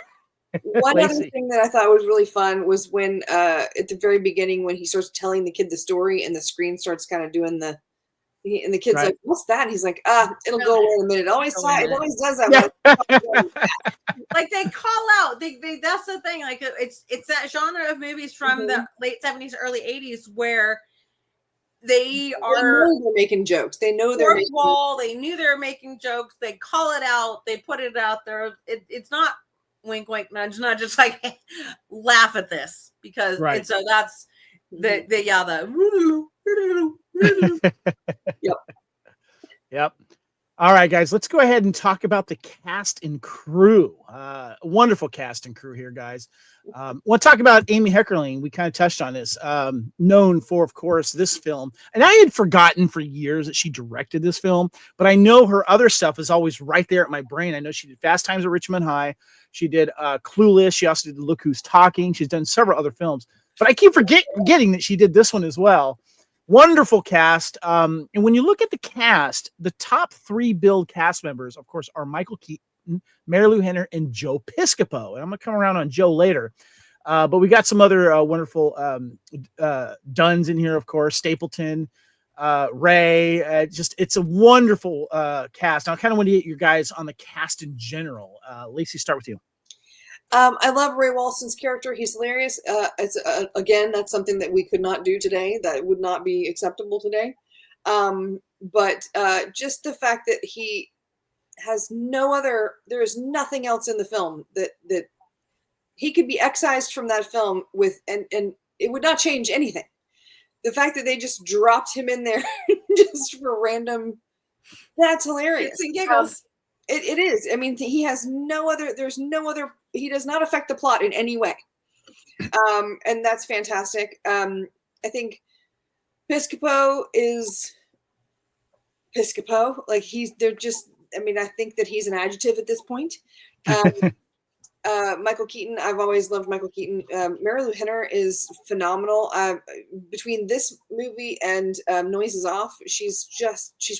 One other thing that I thought was really fun was when at the very beginning, when he starts telling the kid the story and the screen starts kind of doing and the kid's Right. like, "What's that?" And he's like, it'll go away in a minute. It always does that. Like they call out, they that's the thing. Like it's that genre of movies from the late 70s, early 80s where they know they're making jokes. They know they're making they knew they were making jokes. They call it out. They put it out there. It's not wink, wink, nudge, nudge. Just like laugh at this because Right. and so that's the Yep. All right, guys, let's go ahead and talk about the cast and crew. Wonderful cast and crew here, guys. We'll talk about Amy Heckerling. We kind of touched on this. Known for, of course, this film. And I had forgotten for years that she directed this film, but I know her other stuff is always right there at my brain. I know she did Fast Times at Richmond High. She did Clueless. She also did Look Who's Talking. She's done several other films. But I keep forgetting that she did this one as well. Wonderful cast. And when you look at the cast, the top 3 billed cast members, of course, are Michael Keaton, Marilu Henner, and Joe Piscopo. And I'm going to come around on Joe later. But we got some other wonderful Dunnes in here, of course, Stapleton, Ray. It's a wonderful cast. I kind of want to get your guys on the cast in general. Lacey, start with you. I love Ray Walston's character. He's hilarious. It's again, that's something that we could not do today. That would not be acceptable today. But just the fact that he has there is nothing else in the film that he could be excised from that film with, and it would not change anything. The fact that they just dropped him in there just for random, that's hilarious. It's and giggles. It is. I mean, he has he does not affect the plot in any way. And that's fantastic. I think Piscopo is Piscopo. Like I think that he's an adjective at this point. Michael Keaton, I've always loved Michael Keaton. Marilu Henner is phenomenal. Between this movie and Noise Is Off, she's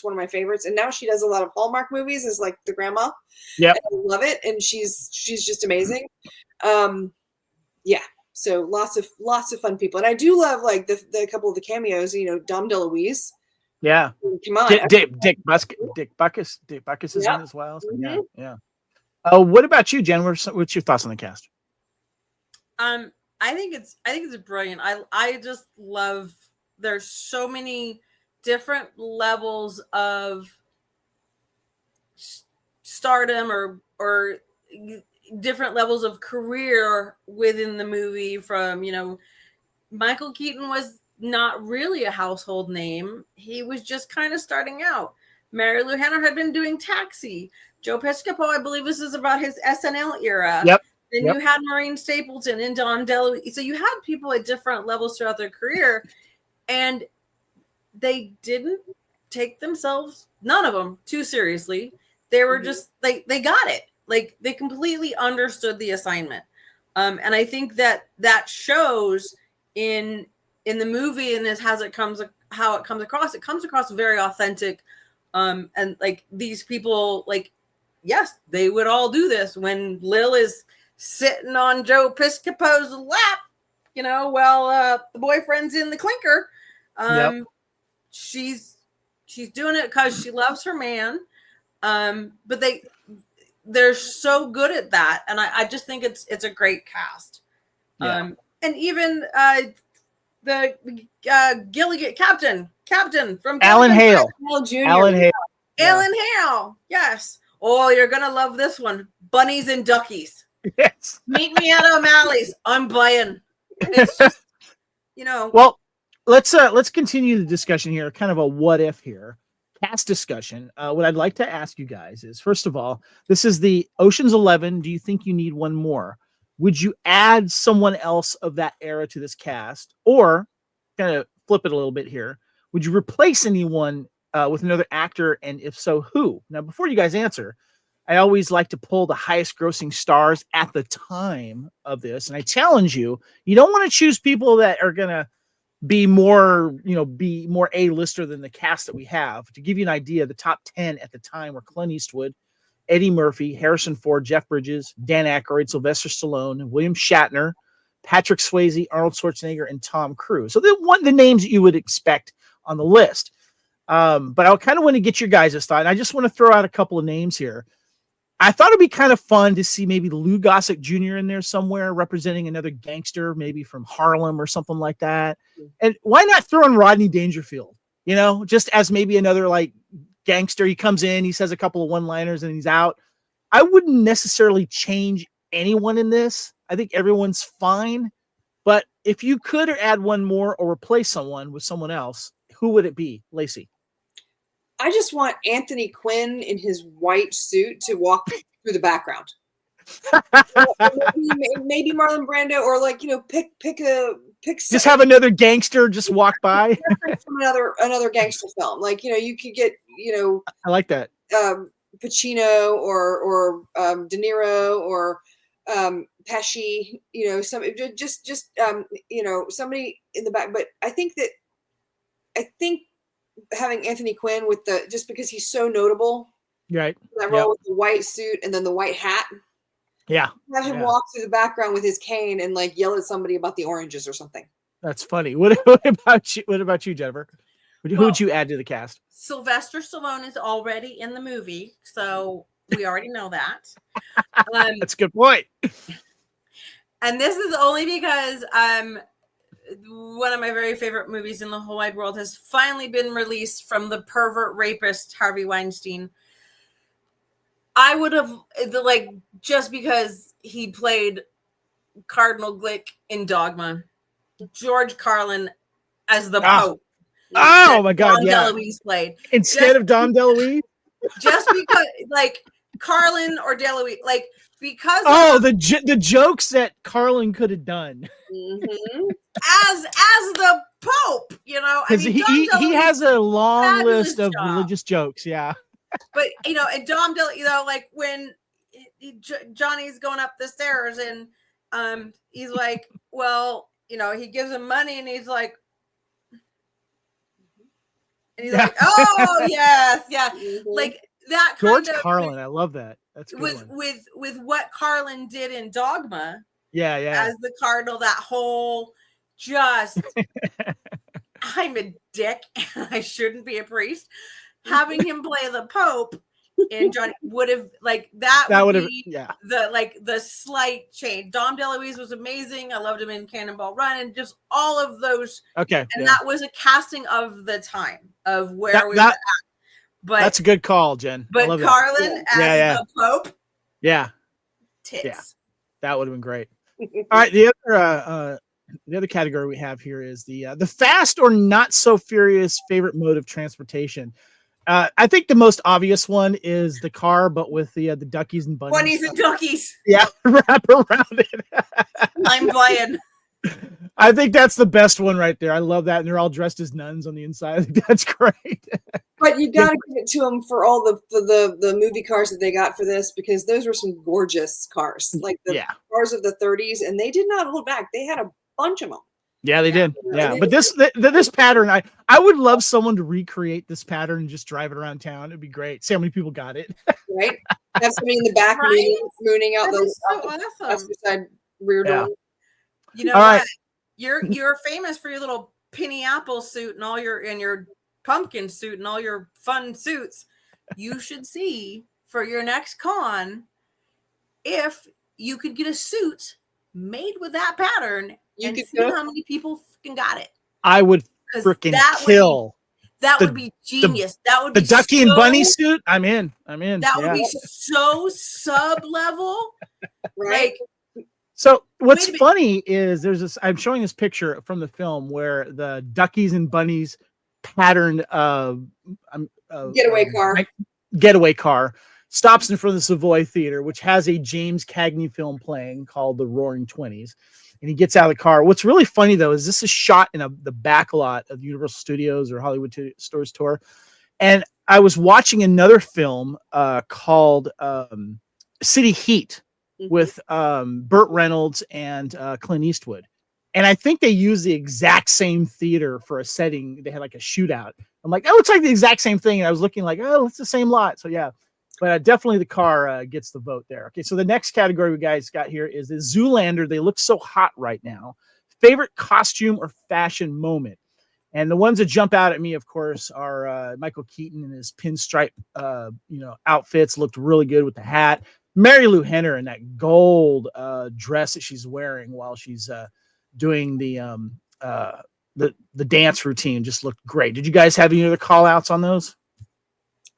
one of my favorites. And now she does a lot of Hallmark movies as like the grandma. Yeah, I love it, and she's just amazing. Yeah. So lots of fun people, and I do love like the couple of the cameos. Dom DeLuise. Yeah. Come on, Dick Butkus is in as well. So yeah. What about you, Jen? What's your thoughts on the cast? I think it's brilliant. I just love. There's so many different levels of stardom or different levels of career within the movie. From Michael Keaton was not really a household name. He was just kind of starting out. Marilu Henner had been doing Taxi. Joe Piscopo, I believe this is about his SNL era. Yep. Then you had Maureen Stapleton and Don DeLuise. So you had people at different levels throughout their career, and they didn't take themselves, none of them, too seriously. They were just they got it. Like they completely understood the assignment. And I think that shows in the movie, and how it comes across. It comes across very authentic. And like these people, like, yes, they would all do this when Lil is sitting on Joe Piscopo's lap, while the boyfriend's in the clinker. She's doing it because she loves her man. But they're so good at that, and I just think it's a great cast. And even the Gilligan Captain from Alan Hale. Alan Hale. Alan Hale. Yes. Oh, you're gonna love this one. Bunnies and Duckies. Yes. Meet me at O'Malley's. I'm buying. It's just, Well, let's continue the discussion here. Kind of a what if here. cast discussion, what I'd like to ask you guys is, first of all, this is the Ocean's 11. Do you think you need one more? Would you add someone else of that era to this cast, or kind of flip it a little bit here? Would you replace anyone with another actor, and if so, who? Now, before you guys answer, I always like to pull the highest grossing stars at the time of this, and I challenge you, you don't want to choose people that are going to be more A-lister than the cast that we have. To give you an idea, the top 10 at the time were Clint Eastwood, Eddie Murphy, Harrison Ford, Jeff Bridges, Dan Aykroyd, Sylvester Stallone, William Shatner, Patrick Swayze, Arnold Schwarzenegger, and Tom Cruise. So the names that you would expect on the list. But I kind of want to get your guys' thought. And I just want to throw out a couple of names here. I thought it'd be kind of fun to see maybe Lou Gossett Jr. in there somewhere representing another gangster, maybe from Harlem or something like that. And why not throw in Rodney Dangerfield, just as maybe another like gangster. He comes in, he says a couple of one-liners and he's out. I wouldn't necessarily change anyone in this. I think everyone's fine. But if you could add one more or replace someone with someone else, who would it be, Lacey? I just want Anthony Quinn in his white suit to walk through the background. maybe Marlon Brando, or pick. Just have another gangster just walk by from another gangster film. You could get I like that. Pacino or De Niro or Pesci. Somebody in the back. But I think having Anthony Quinn just because he's so notable, right? That role with the white suit and then the white hat. Yeah. Have him walk through the background with his cane and yell at somebody about the oranges or something. That's funny. What about you? What about you, Jennifer? Who would you add to the cast? Sylvester Stallone is already in the movie, so we already know that. That's a good point. And this is only because one of my very favorite movies in the whole wide world has finally been released from the pervert rapist Harvey Weinstein. I would have just because he played Cardinal Glick in Dogma, George Carlin as the Pope. Oh my God! Dom DeLuise played instead of Dom DeLuise. Just because, Carlin or DeLuise, because the jokes that Carlin could have done as the Pope, because he has a long list of religious jokes. Yeah. But and Dom DeLuise, when Johnny's going up the stairs and he's like, well, he gives him money and he's like, oh yes, yeah, that George Carlin. I love that. That's good with what Carlin did in Dogma. Yeah. As the cardinal, that whole just I'm a dick and I shouldn't be a priest. Having him play the Pope and Johnny would have that would have the slight change. Dom DeLuise was amazing. I loved him in Cannonball Run and just all of those. Okay. And that was a casting of the time of where we were at. But that's a good call, Jen. But Carlin as the Pope. Yeah. Tits. Yeah. That would have been great. All right. The other category we have here is the fast or not so furious favorite mode of transportation. I think the most obvious one is the car, but with the duckies and bunnies. Bunnies and duckies. Yeah, wrap around it. I'm playing. I think that's the best one right there. I love that, and they're all dressed as nuns on the inside. I think that's great. But you got to give it to them for all the movie cars that they got for this, because those were some gorgeous cars, cars of the 30s, and they did not hold back. They had a bunch of them. Yeah, they did. Yeah, but this pattern, I would love someone to recreate this pattern and just drive it around town. It'd be great. See how many people got it. Right? Have somebody in the back mooning out those side rear door. You know what? You're famous for your little penny apple suit and your pumpkin suit and all your fun suits. You should see for your next con if you could get a suit made with that pattern. You can see how many people fucking got it. I would freaking kill. That would be genius. That would be the ducky and bunny suit. I'm in. That would be so sub level, right? So what's funny is I'm showing this picture from the film where the duckies and bunnies patterned Getaway car. getaway car, stops in front of the Savoy Theater, which has a James Cagney film playing called The Roaring Twenties. And he gets out of the car. What's really funny, though, is this is shot in the back lot of Universal Studios or Hollywood Stores Tour. And I was watching another film called City Heat with Burt Reynolds and Clint Eastwood. And I think they used the exact same theater for a setting. They had like a shootout. I'm like, oh, it's like the exact same thing. And I was looking like, oh, it's the same lot. So yeah, but definitely the car gets the vote there. Okay, so the next category we guys got here is the Zoolander. They look so hot right now. Favorite costume or fashion moment. And the ones that jump out at me, of course, are Michael Keaton in his pinstripe, outfits. Looked really good with the hat. Marilu Henner in that gold dress that she's wearing while she's doing the dance routine. Just looked great. Did you guys have any other call outs on those?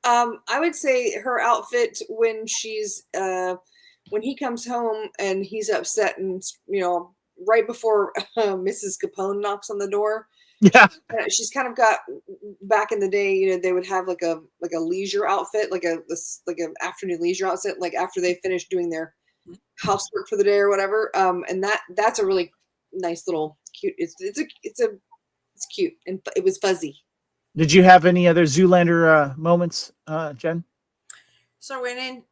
I would say her outfit when she's when he comes home and he's upset and right before Mrs. Capone knocks on the door. Yeah, she's kind of got, back in the day, they would have like a leisure outfit, like an afternoon leisure outfit, like after they finish doing their housework for the day or whatever. And that's a really nice little cute. It's cute and it was fuzzy. Did you have any other Zoolander moments, Jen? So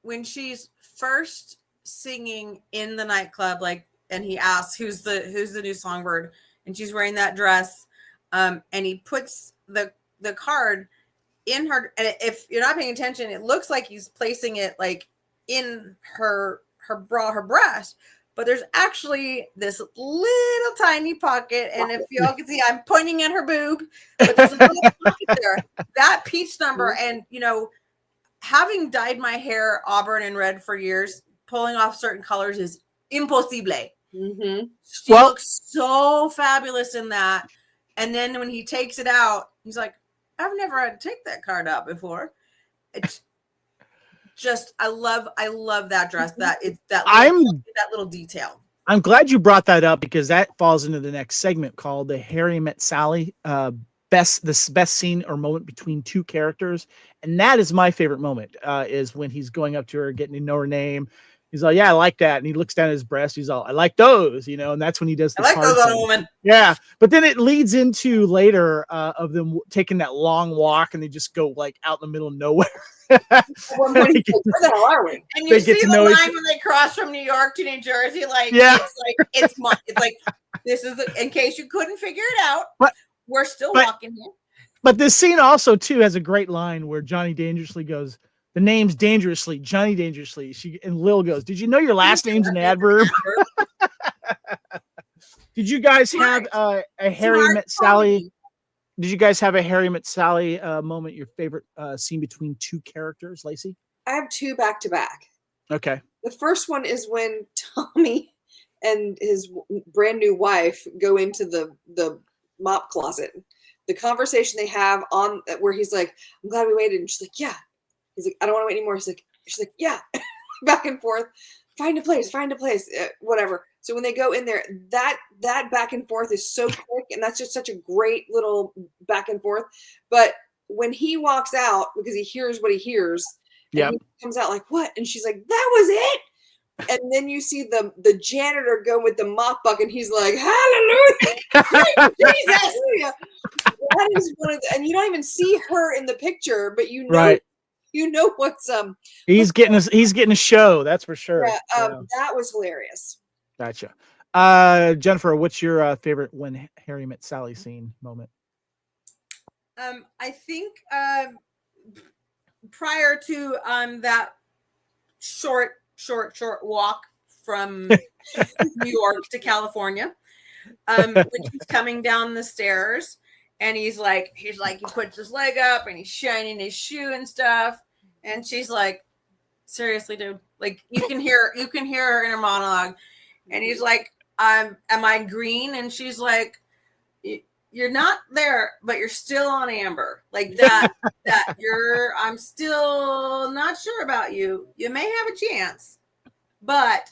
when she's first singing in the nightclub, and he asks who's the new songbird, and she's wearing that dress, and he puts the card in her, and if you're not paying attention, it looks like he's placing it like in her bra, her breast, but there's actually this little tiny pocket, and if y'all can see, I'm pointing at her boob, but there's a little pocket there. That peach number, and having dyed my hair auburn and red for years, pulling off certain colors is impossible. Mm-hmm. She looks so fabulous in that. And then when he takes it out, he's like, I've never had to take that card out before. It's just, I love that dress. That little detail. I'm glad you brought that up because that falls into the next segment called the Harry Met Sally best scene or moment between two characters. And that is my favorite moment, is when he's going up to her, getting to know her name. He's like, yeah, I like that. And he looks down at his breast. He's all, I like those, and that's when he does the I like those other women. Yeah. But then it leads into later of them taking that long walk and they just go like out in the middle of nowhere. Where the hell are we? And you see the line when they cross from New York to New Jersey, it's like this is in case you couldn't figure it out. But we're still walking here. But this scene also too has a great line where Johnny Dangerously goes, the name's Dangerously, Johnny Dangerously. And Lil goes, did you know your last name's an adverb? Did you guys have a Harry Met Sally? Did you guys have a Harry Met Sally moment? Your favorite scene between two characters, Lacey? I have two back to back. Okay. The first one is when Tommy and his brand new wife go into the mop closet. The conversation they have on where he's like, I'm glad we waited. And she's like, yeah. He's like, I don't want to wait anymore. She's like, yeah. Back and forth. Find a place, whatever. So when they go in there, that back and forth is so quick, and that's just such a great little back and forth. But when he walks out, because he hears what he hears, and he comes out like, what? And she's like, that was it. And then you see the janitor go with the mop bucket, and he's like, hallelujah, Jesus. That is one of and you don't even see her in the picture, but you know. Right. You know what's he's getting a show, that's for sure. Yeah, that was hilarious. Gotcha. Jennifer, what's your favorite when Harry Met Sally scene moment? I think prior to that short walk from New York to California, when he's coming down the stairs. And he puts his leg up and he's shining his shoe and stuff. And she's like, seriously, dude, like you can hear her in her monologue. And he's like, am I green? And she's like, you're not there, but you're still on amber. Like that I'm still not sure about you. You may have a chance, but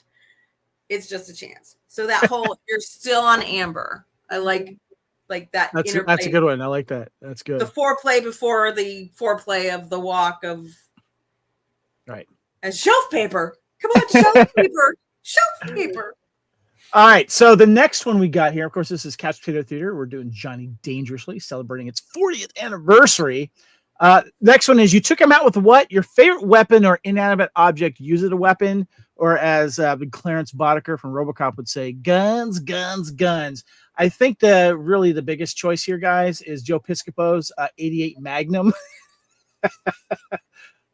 it's just a chance. So that whole, you're still on amber. I like like that. That's a interplay. good one. I like that. That's good. The foreplay before the foreplay of the walk of right. And shelf paper. Come on, shelf paper. Shelf paper. All right. So the next one we got here, of course, this is Couch Potato Theater. We're doing Johnny Dangerously, celebrating its 40th anniversary. Next one is you took him out with what? Your favorite weapon or inanimate object, use it a weapon, or as Clarence Boddicker from RoboCop would say, guns, guns, guns. I think the biggest choice here, guys, is Joe Piscopo's 88 Magnum.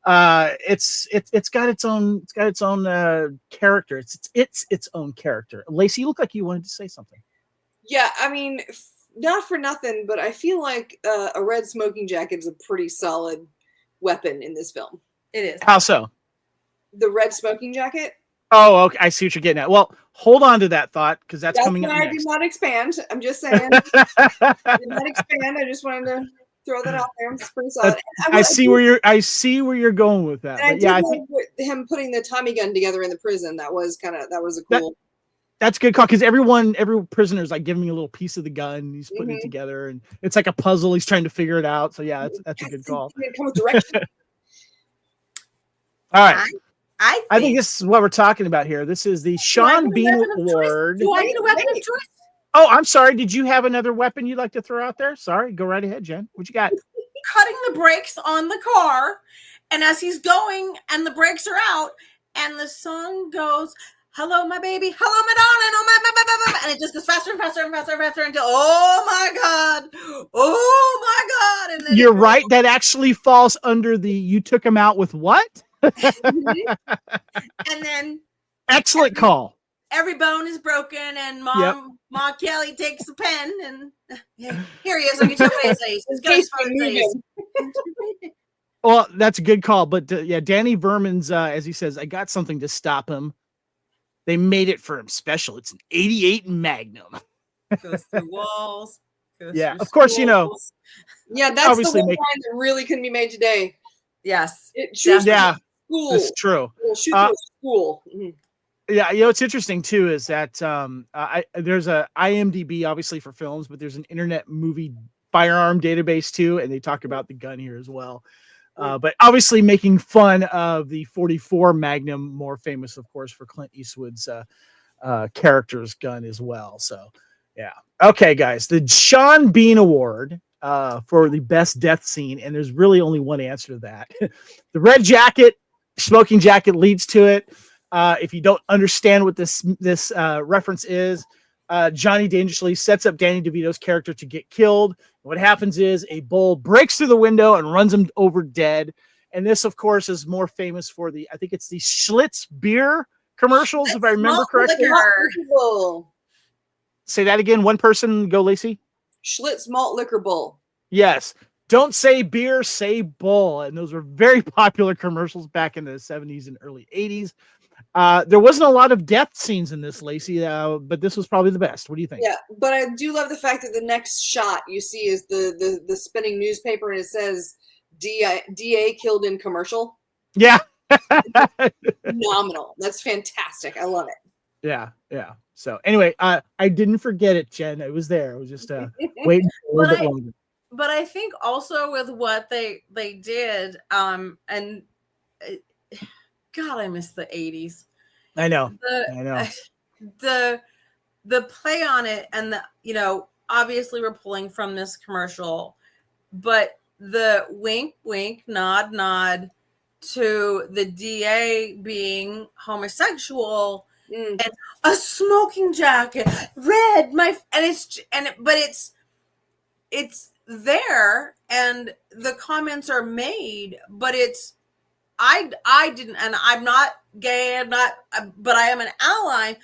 It's got its own character. It's its own character. Lacey, you look like you wanted to say something. Yeah, I mean, not for nothing, but I feel like a red smoking jacket is a pretty solid weapon in this film. It is. How so? The red smoking jacket? Oh, okay. I see what you're getting at. Well, hold on to that thought because that's coming up why next. I did not expand. I'm just saying. I did not expand. I just wanted to throw that out there. It's pretty solid. I see where you're going with that. And But yeah, I did like him putting the Tommy gun together in the prison. That was a cool. That's a good call because every prisoner is like giving me a little piece of the gun. He's putting it together, and it's like a puzzle. He's trying to figure it out. So yeah, that's a good call. Come with direction. All right. I think this is what we're talking about here. This is the Sean Bean Award. Do I need a weapon of choice? Oh, I'm sorry. Did you have another weapon you'd like to throw out there? Sorry. Go right ahead, Jen. What you got? Cutting the brakes on the car, and as he's going, and the brakes are out, and the song goes, "Hello, my baby. Hello, my darling. Oh my," and it just goes faster and faster and faster and faster until, oh my God. And then you're right. That actually falls under the you took him out with what? And then excellent call. Every bone is broken, and Mom Kelly takes a pen, and here he is. Look at your face. He's got his phone face. Well, that's a good call. But Danny Verman's, as he says, I got something to stop him. They made it for him special. It's an 88 Magnum. Goes through walls. Yeah, of course, you know. Yeah, that's obviously the one kind that really couldn't be made today. Yes. Yeah, that's true. School. Mm-hmm. Yeah, you know, what's interesting too is that there's a IMDb obviously for films, but there's an Internet Movie Firearm database too, and they talk about the gun here as well. But obviously making fun of the 44 Magnum, more famous, of course, for Clint Eastwood's character's gun as well. So, yeah. Okay, guys, the Sean Bean Award for the best death scene, and there's really only one answer to that. The red jacket, smoking jacket leads to it. If you don't understand what this reference is, Johnny Dangerously sets up Danny DeVito's character to get killed. What happens is a bull breaks through the window and runs him over dead. And this, of course, is more famous for I think it's the Schlitz beer commercials, if I remember correctly. Say that again. One person, go, Lacey. Schlitz malt liquor bull. Yes. Don't say beer, say bull. And those were very popular commercials back in the 70s and early 80s. There wasn't a lot of death scenes in this, Lacey, but this was probably the best. What do you think? Yeah, but I do love the fact that the next shot you see is the spinning newspaper, and it says DA killed in commercial. Yeah. Phenomenal. That's fantastic. I love it. Yeah. So anyway, I didn't forget it, Jen. It was there. I was just waiting for a little bit longer. But I think also with what they did, and God, I miss the 80s. I know. The play on it, and obviously we're pulling from this commercial, but the wink, wink, nod, nod to the DA being homosexual and a smoking jacket, red, it's there, and the comments are made, but it's. I didn't, and I'm not gay, but I am an ally.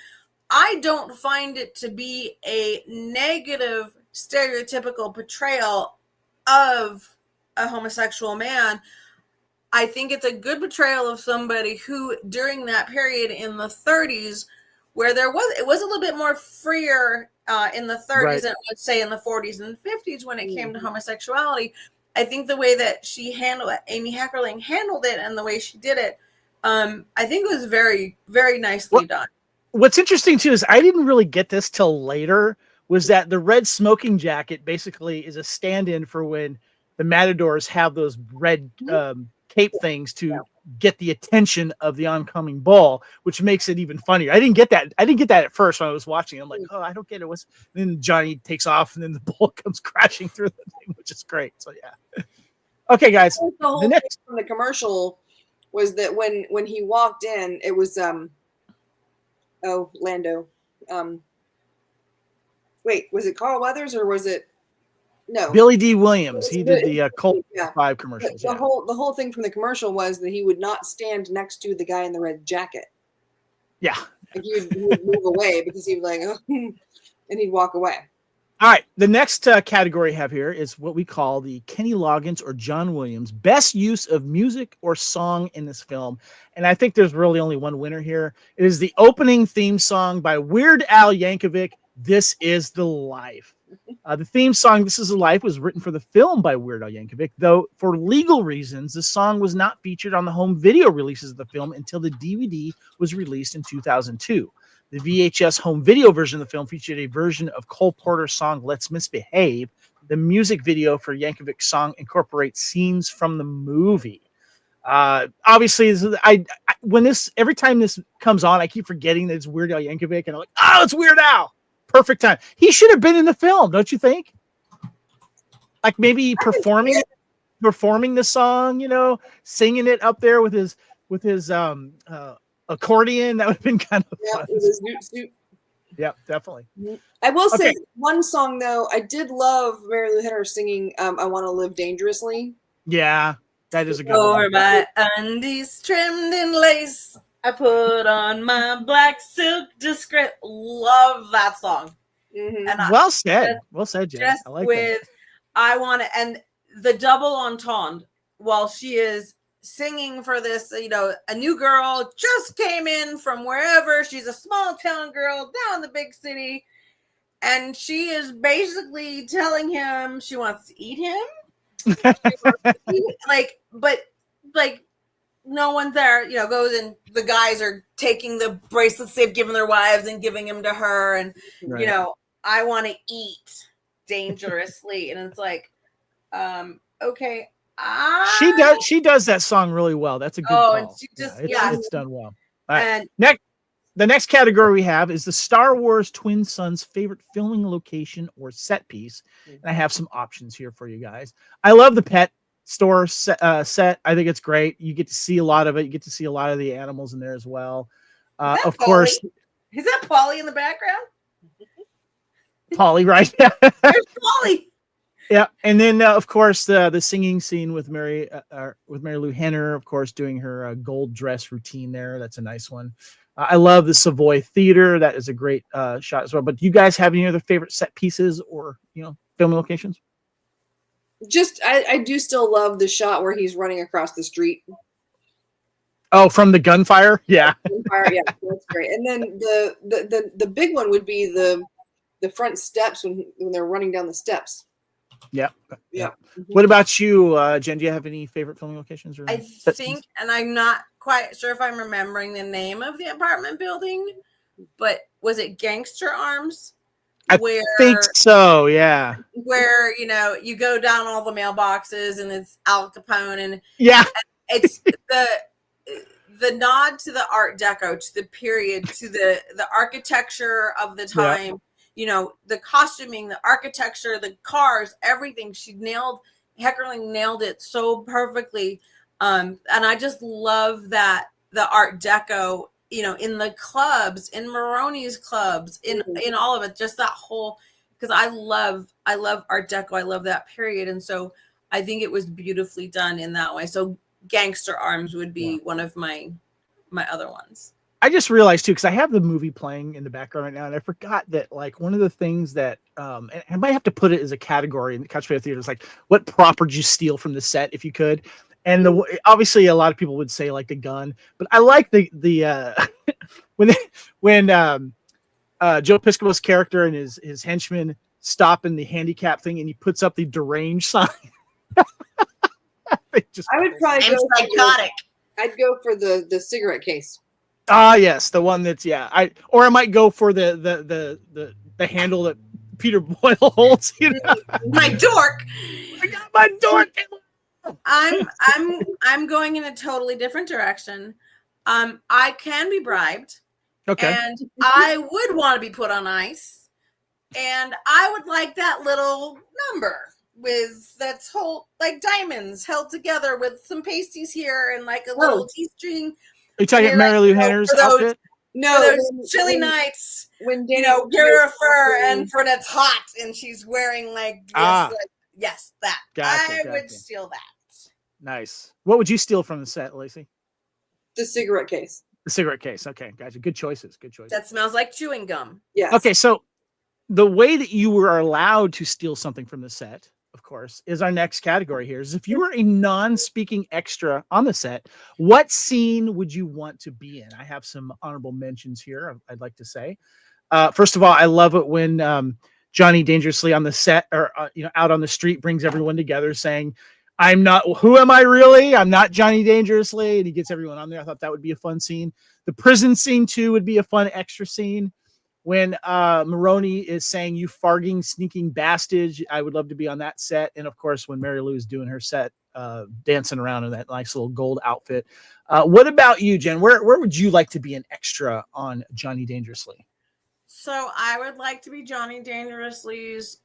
I don't find it to be a negative, stereotypical portrayal of a homosexual man. I think it's a good portrayal of somebody who, during that period in the 30s, where it was a little bit more freer in the 30s than let's say in the 40s and 50s when it came to homosexuality. I think the way that Amy Heckerling handled it, and the way she did it, I think it was very, very nicely done. What's interesting too is I didn't really get this till later was that the red smoking jacket basically is a stand-in for when the matadors have those red cape things to get the attention of the oncoming bull, which makes it even funnier. I didn't get that at first when I was watching. I'm like, oh, I don't get it. Then Johnny takes off and then the bull comes crashing through the thing, which is great. So yeah. Okay, guys. The whole thing from the commercial was that when he walked in, it was Lando. Wait, was it Carl Weathers or was it no Billy D. Williams? He did the Colt 5 commercials. The whole thing from the commercial was that he would not stand next to the guy in the red jacket. Yeah, like he would move away because he was like, oh, and he'd walk away. All right, the next category I have here is what we call the Kenny Loggins or John Williams best use of music or song in this film. And I think there's really only one winner here. It is the opening theme song by Weird Al Yankovic, This Is the Life. The theme song, This Is the Life, was written for the film by Weird Al Yankovic, though for legal reasons, the song was not featured on the home video releases of the film until the DVD was released in 2002. The VHS home video version of the film featured a version of Cole Porter's song Let's Misbehave. The music video for Yankovic's song incorporates scenes from the movie. Obviously, every time this comes on, I keep forgetting that it's Weird Al Yankovic, and I'm like, oh, it's Weird Al. Perfect time. He should have been in the film, don't you think? Like maybe performing the song, singing it up there with his accordion. That would have been kind of fun. Yeah, definitely. I will say one song though, I did love Marilu Henner singing I Want to Live Dangerously. Yeah, that is a good one. For my undies trimmed in lace, I put on my black silk discreet. Love that song. Mm-hmm. And well said, Jen. Just I like with that. I want to, and the double entendre while she is singing for this, a new girl just came in from wherever. She's a small town girl down in the big city, and she is basically telling him she wants to eat him. But no one's there, goes and the guys are taking the bracelets they've given their wives and giving them to her. And, Right. I want to eat dangerously. And it's like, okay. She does that song really well. That's a good call. And she just, it's done well. All right. And The next category we have is the Star Wars Twin Sons favorite filming location or set piece. And I have some options here for you guys. I love the pet store set. I think it's great. You get to see a lot of it. You get to see a lot of the animals in there as well. Of course. Is that Polly in the background? Polly, right? There's Polly. Yeah, and then of course the singing scene with Marilu Henner, of course, doing her gold dress routine there. That's a nice one. I love the Savoy Theater. That is a great shot as well. But do you guys have any other favorite set pieces or filming locations? Just I do still love the shot where he's running across the street. Oh, from the gunfire? Yeah. Gunfire, yeah, that's great. And then the big one would be the front steps when they're running down the steps. Yeah. Yeah. Mm-hmm. What about you, Jen? Do you have any favorite filming locations? Or I think, and I'm not quite sure if I'm remembering the name of the apartment building, but was it Gangster Arms? I think so, yeah. Where, you go down all the mailboxes and it's Al Capone and it's the nod to the Art Deco, to the period, to the architecture of the time. Yeah. The costuming, the architecture, the cars, everything. Heckerling nailed it so perfectly. And I just love that the Art Deco, in the clubs, in Maroney's clubs, in all of it, just that whole, because I love Art Deco. I love that period. And so I think it was beautifully done in that way. So Gangster Arms would be one of my other ones. I just realized too, because I have the movie playing in the background right now, and I forgot that one of the things that and I might have to put it as a category in the Couch Potato Theater is what prop would you steal from the set if you could? And obviously a lot of people would say the gun, but I like the when Joe Piscopo's character and his henchmen stop in the handicap thing and he puts up the deranged sign. I would probably go psychotic. I'd go for the cigarette case. Yes, the one that's I might go for the handle that Peter Boyle holds. My dork. I got my dork. I'm going in a totally different direction. I can be bribed. Okay. And I would want to be put on ice. And I would like that little number with that's whole like diamonds held together with some pasties here and like a little T-string. Are you talking about Marilu Henner's outfit? No, those chilly nights. When you're a fur and for it's hot and she's wearing like this. Yes, that. Gotcha, I would steal that. Nice. What would you steal from the set, Lacey? The cigarette case. The cigarette case. Okay, gotcha. Good choices. That smells like chewing gum. Yeah. Okay, so the way that you were allowed to steal something from the set, of course, is our next category here. Is if you were a non-speaking extra on the set, what scene would you want to be in? I have some honorable mentions here. I'd like to say, first of all, I love it when Johnny Dangerously on the set or out on the street brings everyone together, saying, "I'm not. Who am I really? I'm not Johnny Dangerously," and he gets everyone on there. I thought that would be a fun scene. The prison scene too would be a fun extra scene. When Maroney is saying, "You farging, sneaking bastard," I would love to be on that set. And of course, when Marilu is doing her set, dancing around in that nice little gold outfit. What about you, Jen? Where would you like to be an extra on Johnny Dangerously? So I would like to be Johnny Dangerously's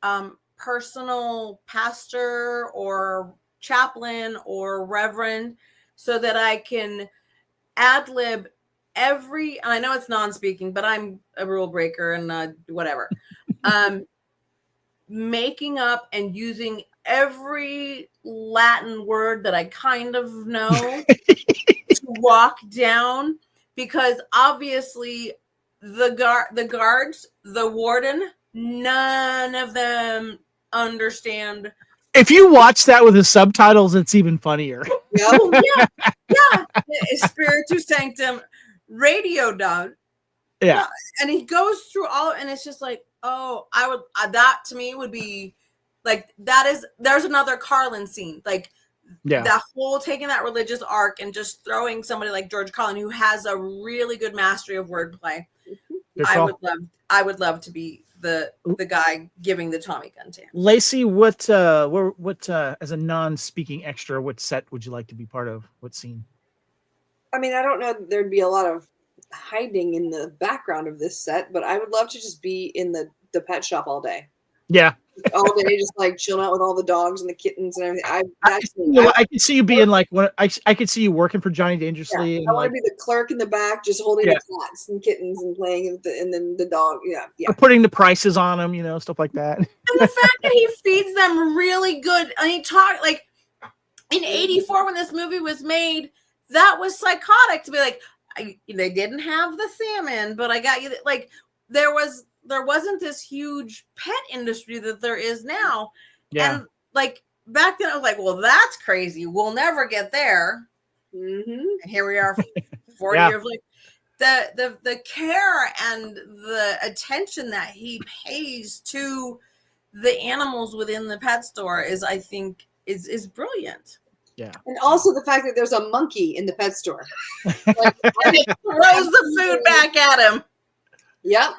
personal pastor or chaplain or reverend, so that I can ad lib and I know it's non-speaking, but I'm a rule breaker and whatever. Making up and using every Latin word that I kind of know to walk down, because obviously the guards, the warden, none of them understand. If you watch that with the subtitles, it's even funnier. Yeah. Spiritu Sanctum. Radio done. Yeah. And he goes through all, and it's just like, oh, I would, that to me would be like, there's another Carlin scene. Like, that whole taking that religious arc and just throwing somebody like George Carlin, who has a really good mastery of wordplay. I would love to be the guy giving the Tommy gun to him. Lacey, what as a non-speaking extra, what set would you like to be part of? What scene? I mean, I don't know that there'd be a lot of hiding in the background of this set, but I would love to just be in the pet shop all day. Yeah. All day, just like chilling out with all the dogs and the kittens and everything. I could see you being like I could see you working for Johnny Dangerously. Yeah, I want to be the clerk in the back, just holding the cats and kittens and playing, and then the dog. Yeah. Or putting the prices on them, stuff like that. And the fact that he feeds them really good, and he talked like in '84 when this movie was made. That was psychotic to be like, they didn't have the salmon, but I got you. Like there wasn't this huge pet industry that there is now. Yeah. And like back then I was like, well, that's crazy. We'll never get there. Mm-hmm. And here we are 40 years later. The care and the attention that he pays to the animals within the pet store is, I think, is brilliant. Yeah. And also the fact that there's a monkey in the pet store. Like, and it throws the food back at him. Yep.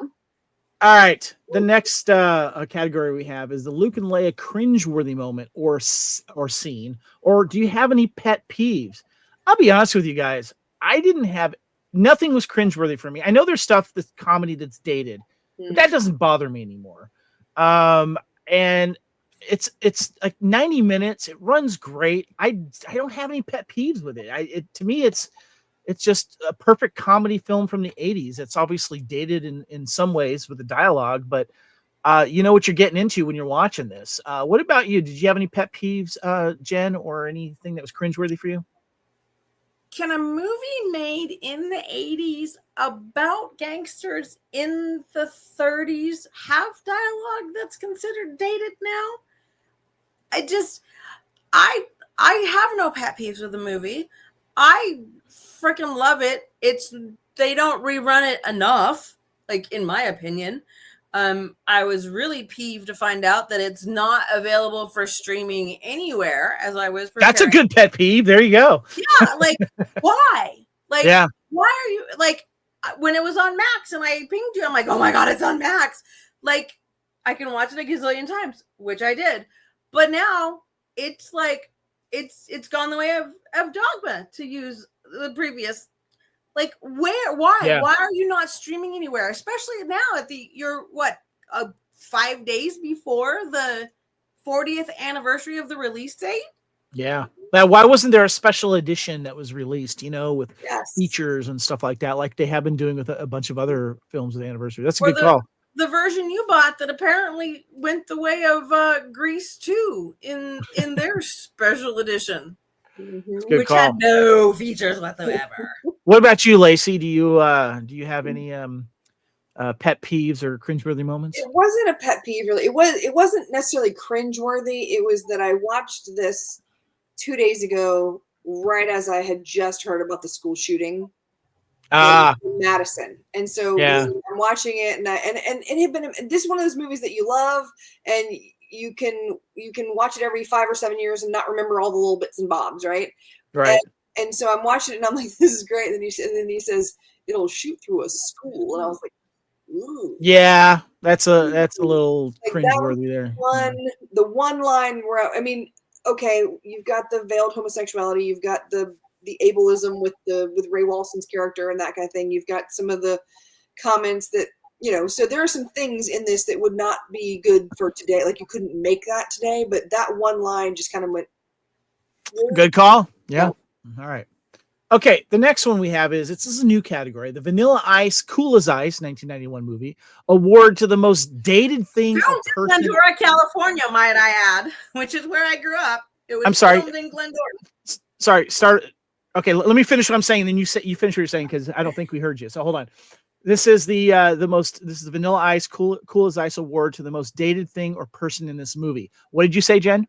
All right. The next category we have is the Luke and Leia cringeworthy moment or scene. Or do you have any pet peeves? I'll be honest with you guys. Nothing was cringeworthy for me. I know there's stuff that's comedy that's dated, but that doesn't bother me anymore. And it's like 90 minutes. It runs great. I don't have any pet peeves with it. To me, it's just a perfect comedy film from the 80s. It's obviously dated in some ways with the dialogue, but you know what you're getting into when you're watching this. What about you? Did you have any pet peeves, Jen, or anything that was cringeworthy for you? Can a movie made in the 80s about gangsters in the 30s have dialogue that's considered dated now? I have no pet peeves with the movie. I freaking love it. They don't rerun it enough, like in my opinion. I was really peeved to find out that it's not available for streaming anywhere, as I was preparing. That's a good pet peeve. There you go. Yeah, like why? Like why are you like when it was on Max and I pinged you, I'm like, oh my god, it's on Max. Like I can watch it a gazillion times, which I did. But now it's like it's gone the way of Dogma, to use the previous. Like, why? Yeah. Why are you not streaming anywhere? Especially now you're 5 days before the 40th anniversary of the release date? Yeah. Now, why wasn't there a special edition that was released, with Yes. features and stuff like that, like they have been doing with a bunch of other films with the anniversary? That's a Or good call. The version you bought that apparently went the way of Grease 2 in their special edition, Mhm. Good which call. had no features whatsoever. What about you, Lacey? Do you have any pet peeves or cringeworthy moments? It wasn't a pet peeve, really. It wasn't necessarily cringeworthy. It was that I watched this 2 days ago, right as I had just heard about the school shooting in Madison. And so Yeah. I'm watching it, and it had been, this is one of those movies that you love, and you can watch it every 5 or 7 years and not remember all the little bits and bobs, right? Right. And so I'm watching it, and I'm like, this is great. And then he says, it'll shoot through a school, and I was like, ooh. Yeah, that's a little Like, cringeworthy there. The one line where, I mean, okay, you've got the veiled homosexuality, you've got the ableism with Ray Walston's character and that kind of thing. You've got some of the comments that, so there are some things in this that would not be good for today. Like, you couldn't make that today, but that one line just kind of went. Good call. Yeah. All right. Okay, the next one we have is, this is a new category, the Vanilla Ice Cool as Ice 1991 movie award to the most dated thing. Filmed in Glendora, California, might I add, which is where I grew up. It was I'm sorry. filmed in Glendora. Sorry, start. Okay, let me finish what I'm saying, then you finish what you're saying, because I don't think we heard you. So hold on. This is the Vanilla Ice Cool as Ice award to the most dated thing or person in this movie. What did you say, Jen?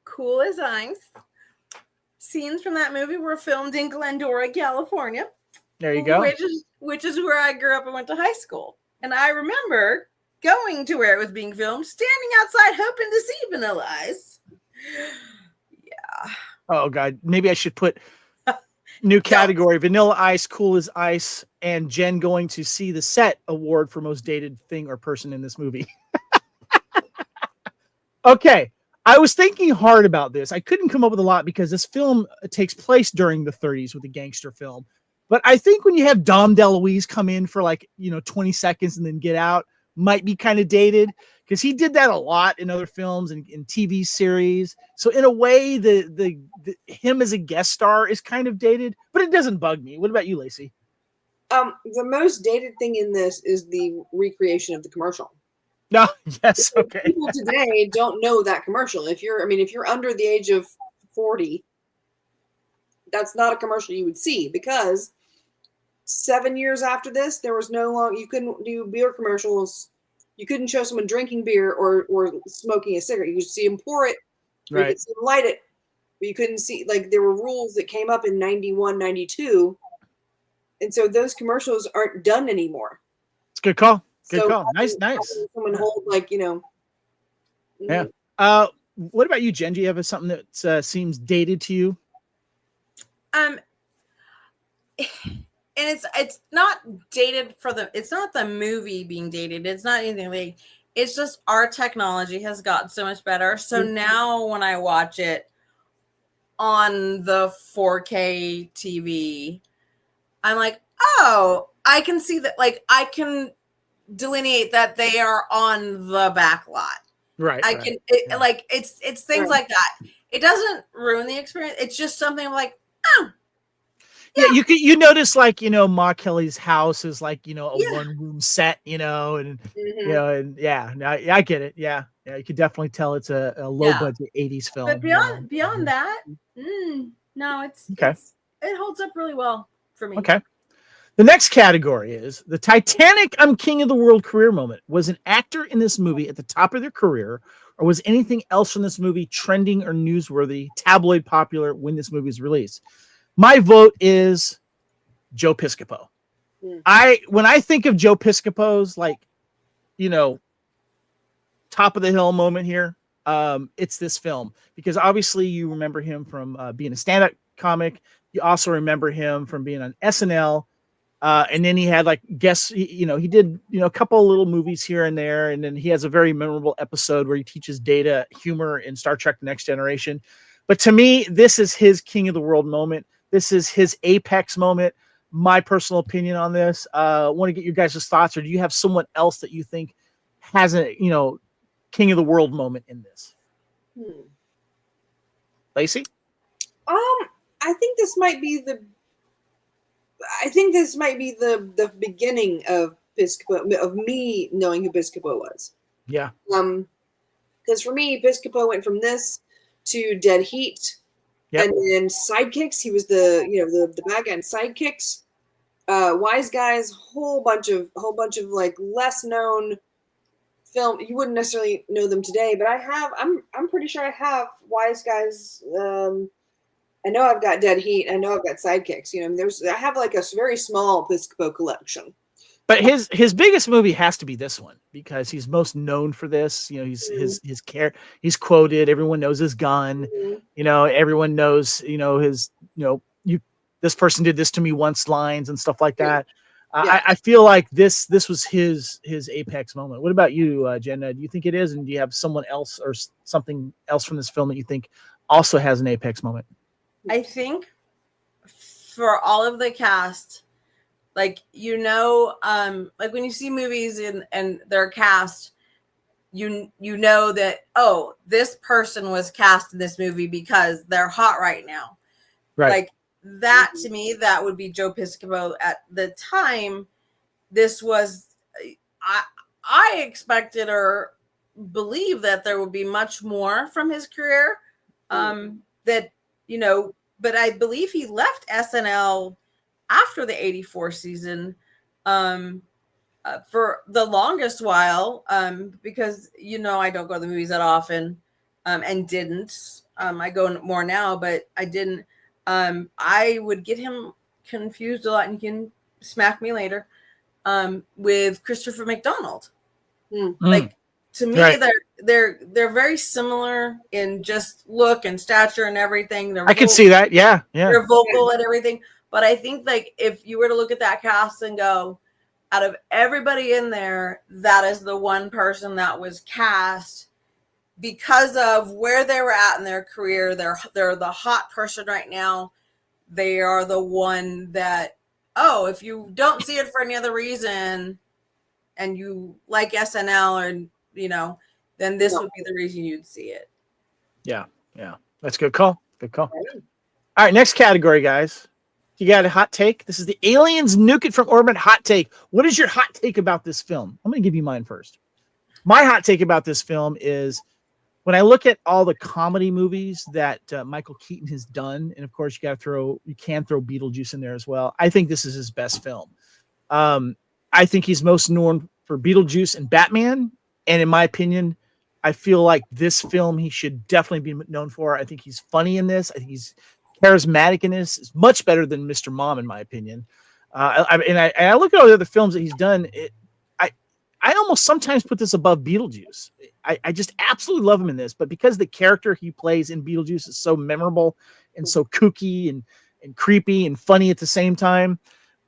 Cool as Ice. Scenes from that movie were filmed in Glendora, California. There you go. Which is where I grew up and went to high school. And I remember going to where it was being filmed, standing outside hoping to see Vanilla Ice. Yeah. Oh God, maybe I should put new category: Vanilla Ice, Cool as Ice, and Jen going to see the set award for most dated thing or person in this movie. Okay. I was thinking hard about this. I couldn't come up with a lot because this film takes place during the 30s with a gangster film. But I think when you have Dom DeLuise come in for 20 seconds and then get out, might be kind of dated, because he did that a lot in other films and in TV series. So in a way, the him as a guest star is kind of dated, but it doesn't bug me. What about you, Lacey? The most dated thing in this is the recreation of the commercial. No, yes, okay. People today don't know that commercial. If you're under the age of 40, that's not a commercial you would see, because 7 years after this, there was no longer, you couldn't do beer commercials. You couldn't show someone drinking beer or smoking a cigarette. You could see them pour it, or you could see them light it, but you couldn't see, there were rules that came up in 91, 92. And so those commercials aren't done anymore. It's a good call. Good So call. Nice. someone hold Yeah. What about you, Jen? Do you have something that seems dated to you? And it's not dated it's not the movie being dated. It's not anything it's just our technology has gotten so much better. So now when I watch it on the 4K TV, I'm like, oh, I can see that. I can delineate that they are on the back lot. Right. It's things like that. It doesn't ruin the experience. It's just something like, oh. Yeah, you notice Ma Kelly's house is a one-room set, and and I get it. Yeah, you could definitely tell it's a low-budget 80s film. But beyond that, no, it holds up really well for me. Okay. The next category is the Titanic I'm King of the World career moment. Was an actor in this movie at the top of their career, or was anything else from this movie trending or newsworthy, tabloid popular when this movie was released? My vote is Joe Piscopo. When I think of Joe Piscopo's top of the hill moment here, it's this film, because obviously you remember him from being a stand-up comic. You also remember him from being on SNL. And then he had like guests, he did, a couple of little movies here and there. And then he has a very memorable episode where he teaches Data humor in Star Trek: The Next Generation. But to me, this is his king of the world moment. This is his apex moment. My personal opinion on this. I want to get your guys' thoughts, or do you have someone else that you think has a, king of the world moment in this? Lacey? I think this might be the beginning of Piscopo, of me knowing who Piscopo was. Yeah. Because for me, Piscopo went from this to Dead Heat, and then Sidekicks. He was the bad guy in Sidekicks. Wise Guys, whole bunch of like less known film. You wouldn't necessarily know them today, but I'm pretty sure I have Wise Guys. I know I've got Dead Heat. I know I've got Sidekicks. I have like a very small Piscopo collection. But his biggest movie has to be this one because he's most known for this. His care. He's quoted. Everyone knows his gun. Everyone knows. This person did this to me once. Lines and stuff like that. I feel like this was his apex moment. What about you, Jenna? Do you think it is? And do you have someone else or something else from this film that you think also has an apex moment? I think for all of the cast, like like when you see movies and they're cast, you know that, oh, this person was cast in this movie because they're hot right now. Right. Like that, to me, that would be Joe Piscopo at the time. This was, I expected or believe that there would be much more from his career. But I believe he left SNL after the 84 season for the longest while because, I don't go to the movies that often and didn't. I go more now, but I didn't. I would get him confused a lot, and you can smack me later, with Christopher McDonald. Like, to me, right. they're very similar in just look and stature and everything. I can see that. Yeah. They're vocal and everything. But I think, like, if you were to look at that cast and go, out of everybody in there, that is the one person that was cast because of where they were at in their career. They're the hot person right now. They are the one that, if you don't see it for any other reason and you like SNL or, then this would be the reason you'd see it. Yeah. That's a good call. All right, next category, guys. You got a hot take? This is the Aliens Nuke It from Orbit hot take. What is your hot take about this film? I'm going to give you mine first. My hot take about this film is when I look at all the comedy movies that Michael Keaton has done, and of course you can throw Beetlejuice in there as well. I think this is his best film. I think he's most known for Beetlejuice and Batman. And in my opinion, I feel like this film he should definitely be known for. I think he's funny in this. I think he's charismatic in this. Is much better than Mr. Mom, in my opinion. I look at all the other films that he's done. I almost sometimes put this above Beetlejuice. I just absolutely love him in this, but because the character he plays in Beetlejuice is so memorable and so kooky and creepy and funny at the same time,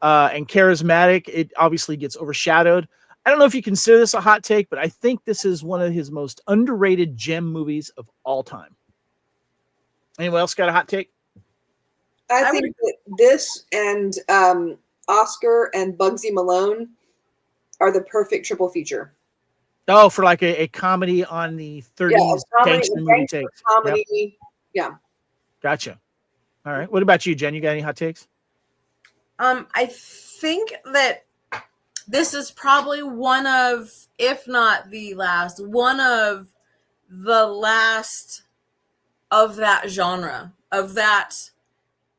and charismatic, it obviously gets overshadowed. I don't know if you consider this a hot take, but I think this is one of his most underrated gem movies of all time. Anyone else got a hot take? I think that this and Oscar and Bugsy Malone are the perfect triple feature. Oh, for like a comedy on the 30s gangster movie takes. Comedy, yeah. Gotcha. All right. What about you, Jen? You got any hot takes? I think that this is probably one of, if not the last, of that genre, of that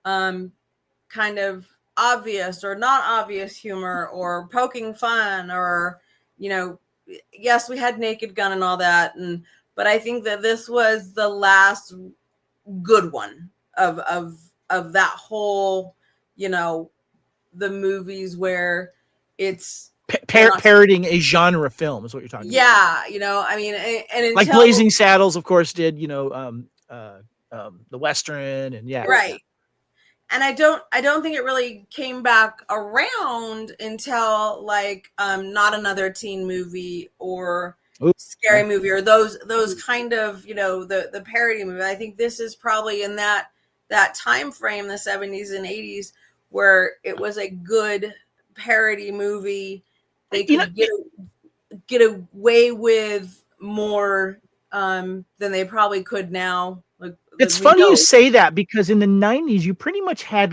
kind of obvious or not obvious humor or poking fun or, yes, we had Naked Gun and all that. But I think that this was the last good one of that whole, the movies where it's parodying a genre film is what you're talking about. Yeah. I mean, and like Blazing Saddles, of course, did, the Western and right. And I don't think it really came back around until like Not Another Teen Movie or Scary Movie or those kind of, the parody movie. I think this is probably in that time frame, the 70s and 80s, where it was a good parody movie. They could get away with more than they probably could now. It's funny you say that, because in the 90s, you pretty much had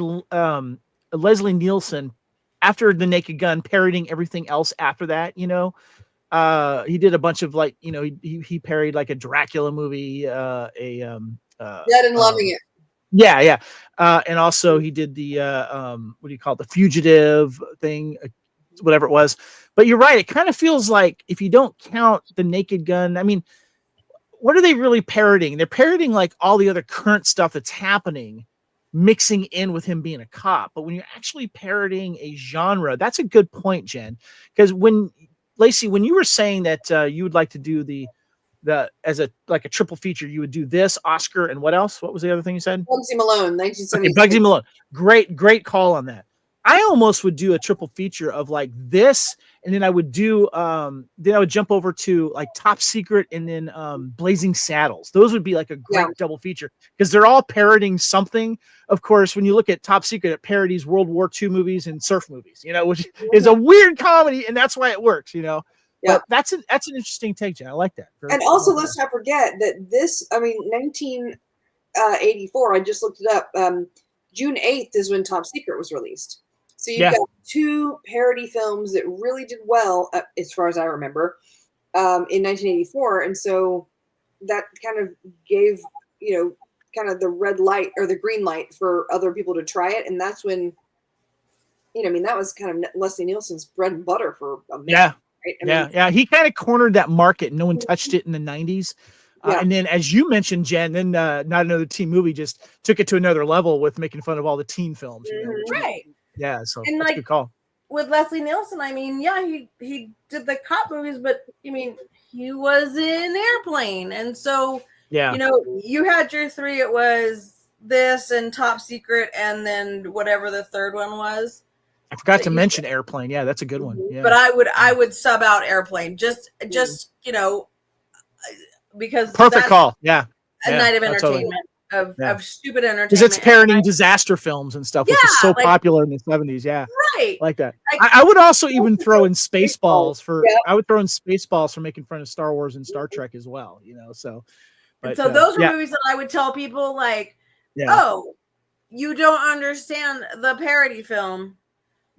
Leslie Nielsen, after The Naked Gun, parodying everything else after that. He did a bunch of he parodied like a Dracula movie, Dead and Loving It. Yeah. And also he did the what do you call it? The Fugitive thing, whatever it was. But you're right. It kind of feels like, if you don't count The Naked Gun, I mean, what are they really parodying? They're parodying like all the other current stuff that's happening, mixing in with him being a cop. But when you're actually parodying a genre, that's a good point, Jen. Because Lacey, when you were saying that you would like to do the as a triple feature, you would do this, Oscar, and what else? What was the other thing you said? Bugsy Malone, 1976. Okay, Bugsy Malone. Great call on that. I almost would do a triple feature of like this, and then I would do then I would jump over to like Top Secret and then Blazing Saddles. Those would be like a great double feature, because they're all parodying something. Of course, when you look at Top Secret, it parodies World War II movies and surf movies, which is a weird comedy, and that's why it works, Yeah. But that's an interesting take, Jen. I like that. And also, let's not forget that 1984, I just looked it up. June 8th is when Top Secret was released. So you've got two parody films that really did well, as far as I remember, in 1984. And so that kind of gave, kind of the red light or the green light for other people to try it. And that's when, that was kind of Leslie Nielsen's bread and butter for a minute. Yeah. Right? He kind of cornered that market. No one touched it in the 90s. And then, as you mentioned, Jen, then Not Another Teen Movie just took it to another level with making fun of all the teen films. Right. Yeah, so that's a good call. With Leslie Nielsen, I mean, he did the cop movies, but he was in Airplane, and so you had your three. It was this and Top Secret, and then whatever the third one was. I forgot to mention Airplane. Yeah, that's a good one. Yeah. But I would sub out Airplane just because perfect call. Yeah, a night of entertainment. Of stupid entertainment. Because it's parodying disaster films and stuff, which is so popular in the 70s. Yeah. Right. Like that. I would also even throw in Spaceballs I would throw in Spaceballs for making fun of Star Wars and Star Trek as well, so. But, so those are movies that I would tell people oh, you don't understand the parody film.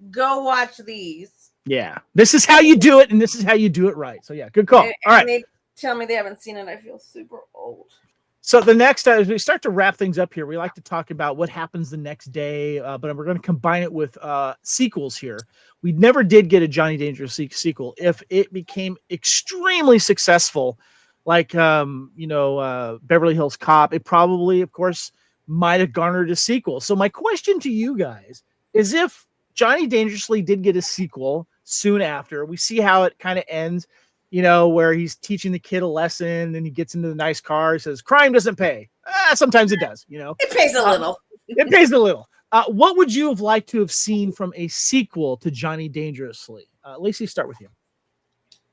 Go watch these. Yeah. This is how you do it, and this is how you do it right. So yeah, good call. All right. They tell me they haven't seen it. I feel super old. So the next, as we start to wrap things up here, we like to talk about what happens the next day, but we're going to combine it with sequels here. We never did get a Johnny Dangerous sequel. If it became extremely successful, like Beverly Hills Cop, it probably, of course, might have garnered a sequel. So my question to you guys is, if Johnny Dangerously did get a sequel soon after, we see how it kind of ends. Where he's teaching the kid a lesson, and he gets into the nice car. He says, crime doesn't pay. Sometimes it does, It pays a little. It pays a little. What would you have liked to have seen from a sequel to Johnny Dangerously? Lacey, start with you.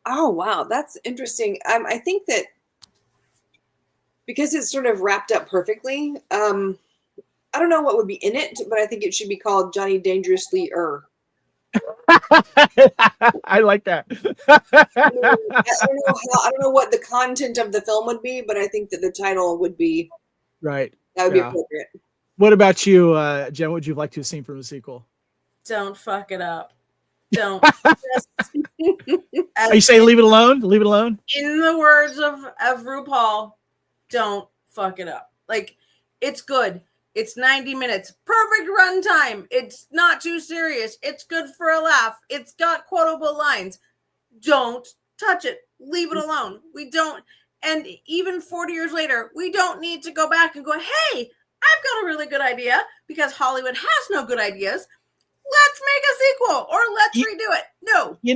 Oh, wow. That's interesting. I think that because it's sort of wrapped up perfectly, I don't know what would be in it, but I think it should be called Johnny Dangerously I like that. I don't know what the content of the film would be, but I think that the title would be right. That would be appropriate. What about you, Jen? What would you like to have seen from the sequel? Don't fuck it up. Don't. Are you saying leave it alone? Leave it alone? In the words of RuPaul, don't fuck it up. It's good. It's 90 minutes. Perfect runtime. It's not too serious. It's good for a laugh. It's got quotable lines. Don't touch it. Leave it alone. We don't. And even 40 years later, we don't need to go back and go, hey, I've got a really good idea, because Hollywood has no good ideas. Let's make a sequel, or let's redo it. No. You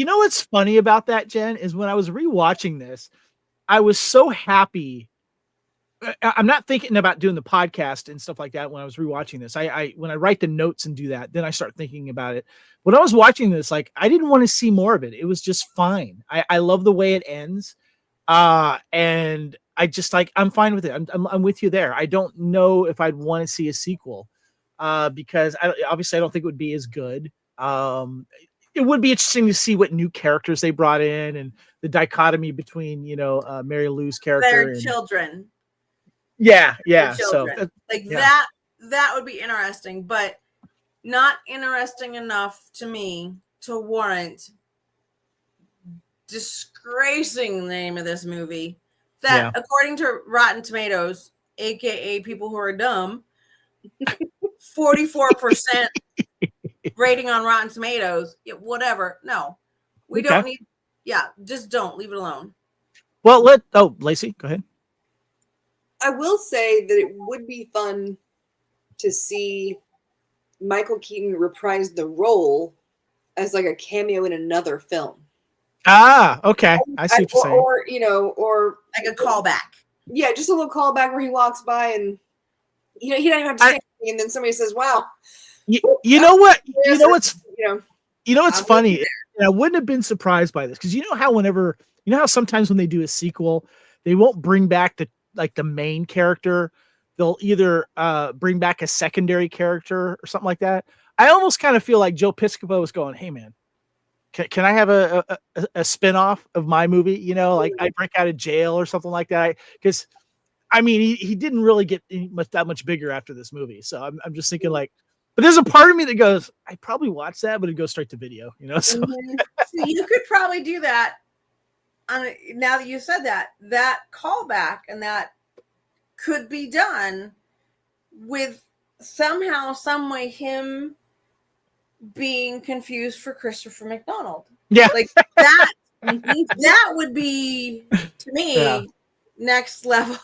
know what's funny about that, Jen, is when I was rewatching this, I was so happy I'm not thinking about doing the podcast and stuff like that when I was rewatching this. I when I write the notes and do that, then I start thinking about it. When I was watching this, like I didn't want to see more of it. It was just fine. I love the way it ends. And I just like, I'm fine with it. I'm with you there. I don't know if I'd want to see a sequel, because obviously I don't think it would be as good. It would be interesting to see what new characters they brought in and the dichotomy between, Marilu's character Their and children. yeah. Their So children. yeah. that would be interesting, but not interesting enough to me to warrant disgracing the name of this movie that, according to Rotten Tomatoes, aka people who are dumb, 44% rating on Rotten Tomatoes. Whatever. No, we don't need. Yeah, just don't leave it alone. Well, Lacey, go ahead. I will say that it would be fun to see Michael Keaton reprise the role as like a cameo in another film. Okay. I see what you're saying. Or like a callback. Yeah, just a little callback where he walks by and he don't even have to say anything, and then somebody says, "Wow." You know what? You know what's funny? And I wouldn't have been surprised by this because you know how sometimes when they do a sequel, they won't bring back the main character. They'll either bring back a secondary character or something like that. I almost kind of feel like Joe Piscopo was going, "Hey man, can I have a spin-off of my movie? Like I break out of jail or something like that." Because I mean, he didn't really get that much bigger after this movie. So I'm just thinking like, but there's a part of me that goes, I probably watch that, but it goes straight to video, So. Mm-hmm. So you could probably do that. Now that you said that callback, and that could be done with somehow, some way, him being confused for Christopher McDonald. Yeah, like that. That would be, to me, next level.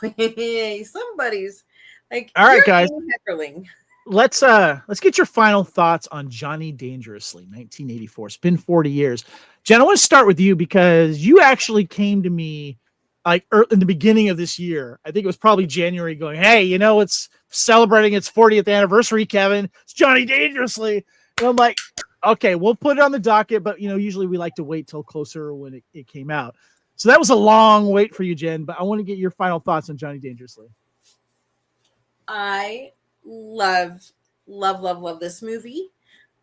Somebody's like, all right, guys. Heckerling. Let's get your final thoughts on Johnny Dangerously, 1984. It's been 40 years. Jen, I want to start with you because you actually came to me like in the beginning of this year. I think it was probably January, going, "Hey, it's celebrating its 40th anniversary, Kevin. It's Johnny Dangerously." And I'm like, okay, we'll put it on the docket, but usually we like to wait till closer when it came out. So that was a long wait for you, Jen, but I want to get your final thoughts on Johnny Dangerously. I love this movie.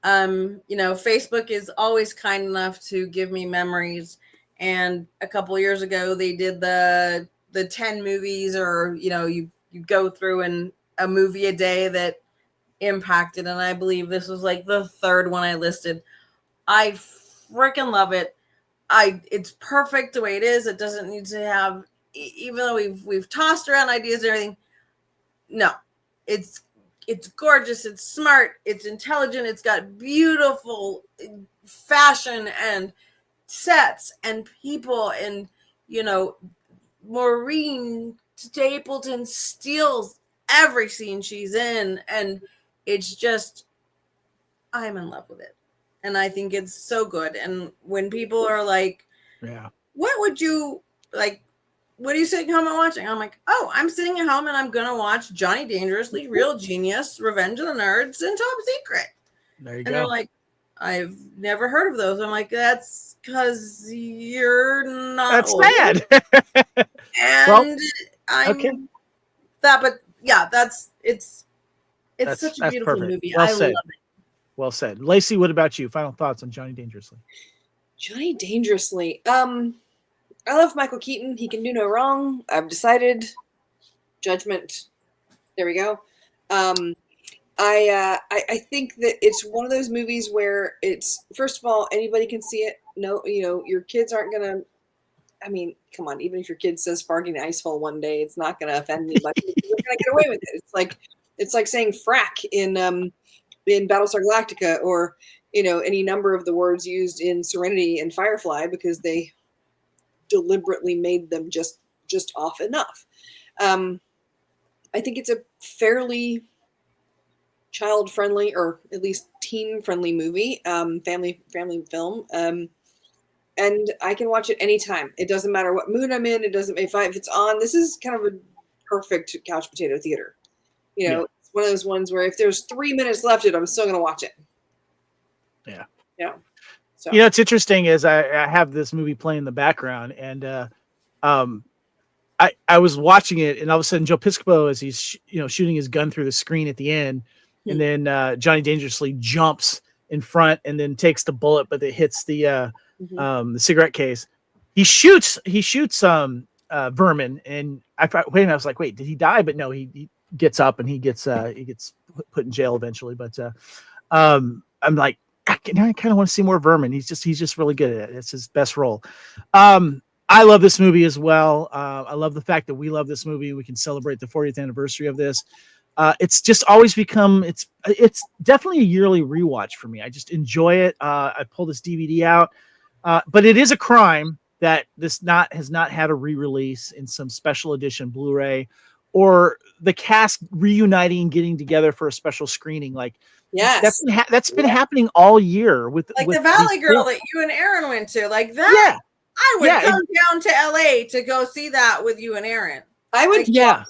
Facebook is always kind enough to give me memories, and a couple years ago they did the 10 movies, or you go through and a movie a day that impacted, and I believe this was like the third one I listed. I freaking love it. It's perfect the way it is. It doesn't need to have, even though we've tossed around ideas and everything. No, it's gorgeous. It's smart. It's intelligent. It's got beautiful fashion and sets and people, and Maureen Stapleton steals every scene she's in, and it's just, I'm in love with it, and I think it's so good. And when people are like, what would you like? What are you sitting home and watching? I'm like, oh, I'm sitting at home and I'm going to watch Johnny Dangerously, Real Genius, Revenge of the Nerds, and Top Secret. There you go. And they're like, I've never heard of those. I'm like, that's because you're not That's old. sad. And I'm that, but yeah, it's such a beautiful perfect. movie. Well I said. love it. Well said. Lacey, what about you? Final thoughts on Johnny Dangerously? Johnny Dangerously. I love Michael Keaton. He can do no wrong. I've decided. Judgment. There we go. I think that it's one of those movies where it's, first of all, anybody can see it. No, your kids aren't gonna. I mean, come on. Even if your kid says "farting ice hole" one day, it's not gonna offend anybody. You're gonna get away with it. It's like saying "frack" in Battlestar Galactica, or any number of the words used in Serenity and Firefly, because they deliberately made them just off enough. I think it's a fairly child-friendly, or at least teen-friendly movie, family film, and I can watch it anytime. It doesn't matter what mood I'm in. It doesn't, if it's on. This is kind of perfect couch potato theater. You know, it's one of those ones where if there's 3 minutes left, I'm still going to watch it. Yeah. Yeah. So. You know, it's interesting is I have this movie playing in the background, and I was watching it, and all of a sudden Joe Piscopo, as he's shooting his gun through the screen at the end, and then Johnny Dangerously jumps in front and then takes the bullet, but it hits the cigarette case. He shoots Vermin, and I was like, wait, did he die? But no, he gets up and he gets put in jail eventually. But I'm like, I kind of want to see more Vermin. He's just really good at it. It's his best role. I love this movie as well. I love the fact that we love this movie. We can celebrate the 40th anniversary of this. It's just always become, it's definitely a yearly rewatch for me. I just enjoy it. I pull this DVD out, but it is a crime that this has not had a re-release in some special edition Blu-ray, or the cast reuniting and getting together for a special screening. Like, yes, that's been happening all year with the Valley Girl that you and Aaron went to, like that. Yeah. I would come down to LA to go see that with you and Aaron. I would get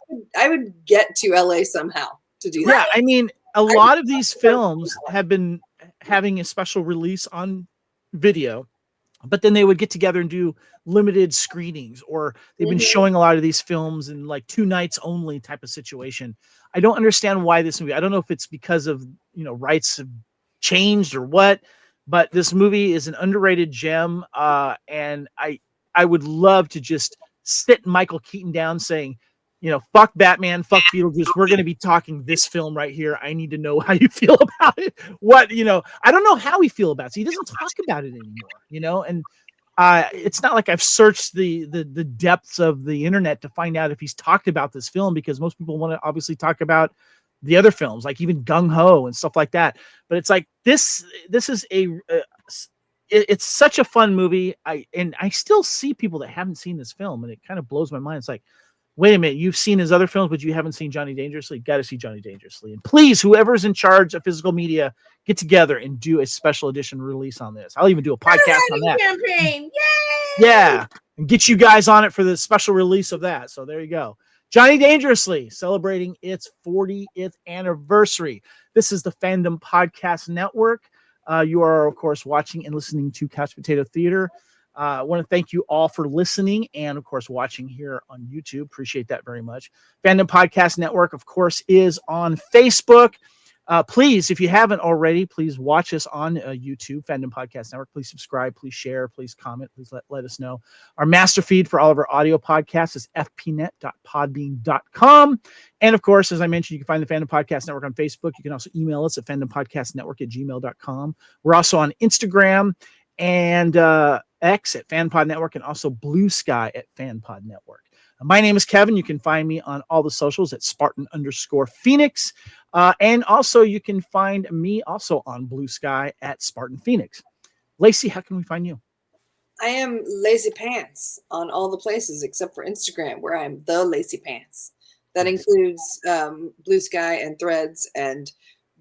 to LA somehow to do that. Yeah, I mean, a lot of these films have been having a special release on video, but then they would get together and do limited screenings, or they've been showing a lot of these films in like 2 nights only type of situation. I don't understand why this movie, I don't know if it's because of, rights have changed or what, but this movie is an underrated gem. And I would love to just sit Michael Keaton down saying, fuck Batman, fuck Beetlejuice. We're going to be talking this film right here. I need to know how you feel about it. I don't know how he feels about it. He doesn't talk about it anymore, and it's not like I've searched the depths of the internet to find out if he's talked about this film, because most people want to obviously talk about the other films, like even Gung Ho and stuff like that. But it's like, this is it's such a fun movie. I still see people that haven't seen this film, and it kind of blows my mind. It's like, wait a minute, you've seen his other films, but you haven't seen Johnny Dangerously. Got to see Johnny Dangerously. And please, whoever's in charge of physical media, get together and do a special edition release on this. I'll even do a podcast on that. Campaign. Yay! Yeah. And get you guys on it for the special release of that. So there you go. Johnny Dangerously, celebrating its 40th anniversary. This is the Fandom Podcast Network. You are, of course, watching and listening to Couch Potato Theater. I want to thank you all for listening and, of course, watching here on YouTube. Appreciate that very much. Fandom Podcast Network, of course, is on Facebook. Please, if you haven't already, please watch us on YouTube, Fandom Podcast Network. Please subscribe, please share, please comment, please let us know. Our master feed for all of our audio podcasts is fpnet.podbean.com. And of course, as I mentioned, you can find the Fandom Podcast Network on Facebook. You can also email us at fandompodcastnetwork@gmail.com. We're also on Instagram and X at FanPod Network, and also Blue Sky at FanPod Network. My name is Kevin. You can find me on all the socials at Spartan_Phoenix. And also you can find me also on Blue Sky at Spartan Phoenix. Lacey, how can we find you? I am Lazy Pants on all the places except for Instagram, where I'm the Lazy Pants. That includes Blue Sky and Threads and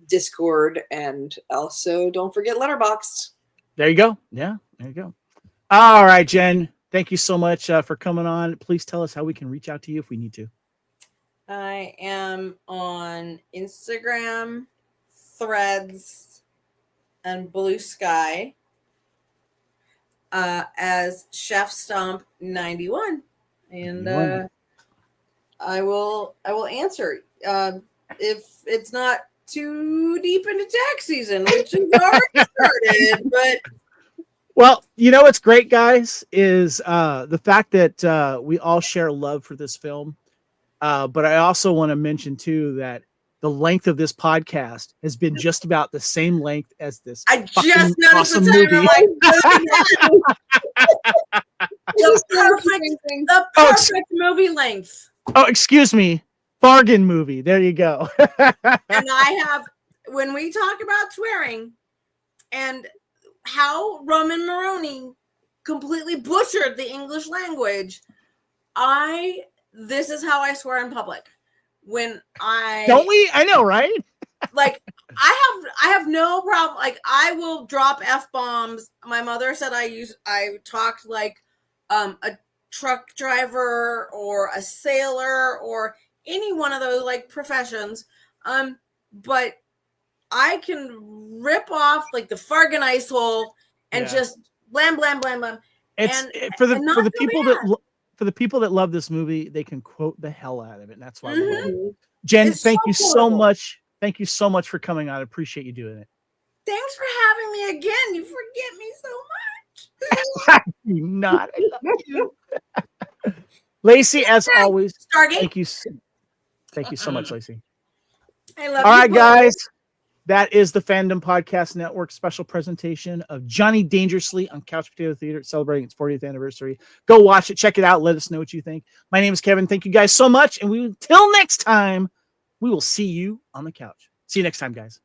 Discord, and also don't forget Letterboxd. There you go. Yeah, there you go. All right, Jen. Thank you so much for coming on. Please tell us how we can reach out to you if we need to. I am on Instagram, Threads, and Blue Sky as Chef Stomp 91, and I will answer if it's not too deep into tax season, which is already started, but. Well, what's great, guys, is the fact that we all share love for this film. But I also want to mention, too, that the length of this podcast has been just about the same length as this. I just noticed awesome the movie. The perfect movie length. Oh, excuse me. Bargain movie. There you go. And I have, when we talk about swearing and how Roman Maroney completely butchered the English language, this is how I swear in public. When don't we? I know, right? Like, I have no problem. Like, I will drop F-bombs. My mother said I talked like a truck driver or a sailor or any one of those like professions. But I can rip off like the Fargan ice hole and just blam, blam, blam, blam. It's for the people that love this movie, they can quote the hell out of it. And that's why we love it. Jen, thank you so much. Thank you so much for coming on. I appreciate you doing it. Thanks for having me again. You forget me so much. Not. I love you. Lacey, as always, Stargate. Thank you so much, Lacey. I love you. All right, guys. That is the Fandom Podcast Network special presentation of Johnny Dangerously on Couch Potato Theater, celebrating its 40th anniversary. Go watch it. Check it out. Let us know what you think. My name is Kevin. Thank you guys so much. And until next time, we will see you on the couch. See you next time, guys.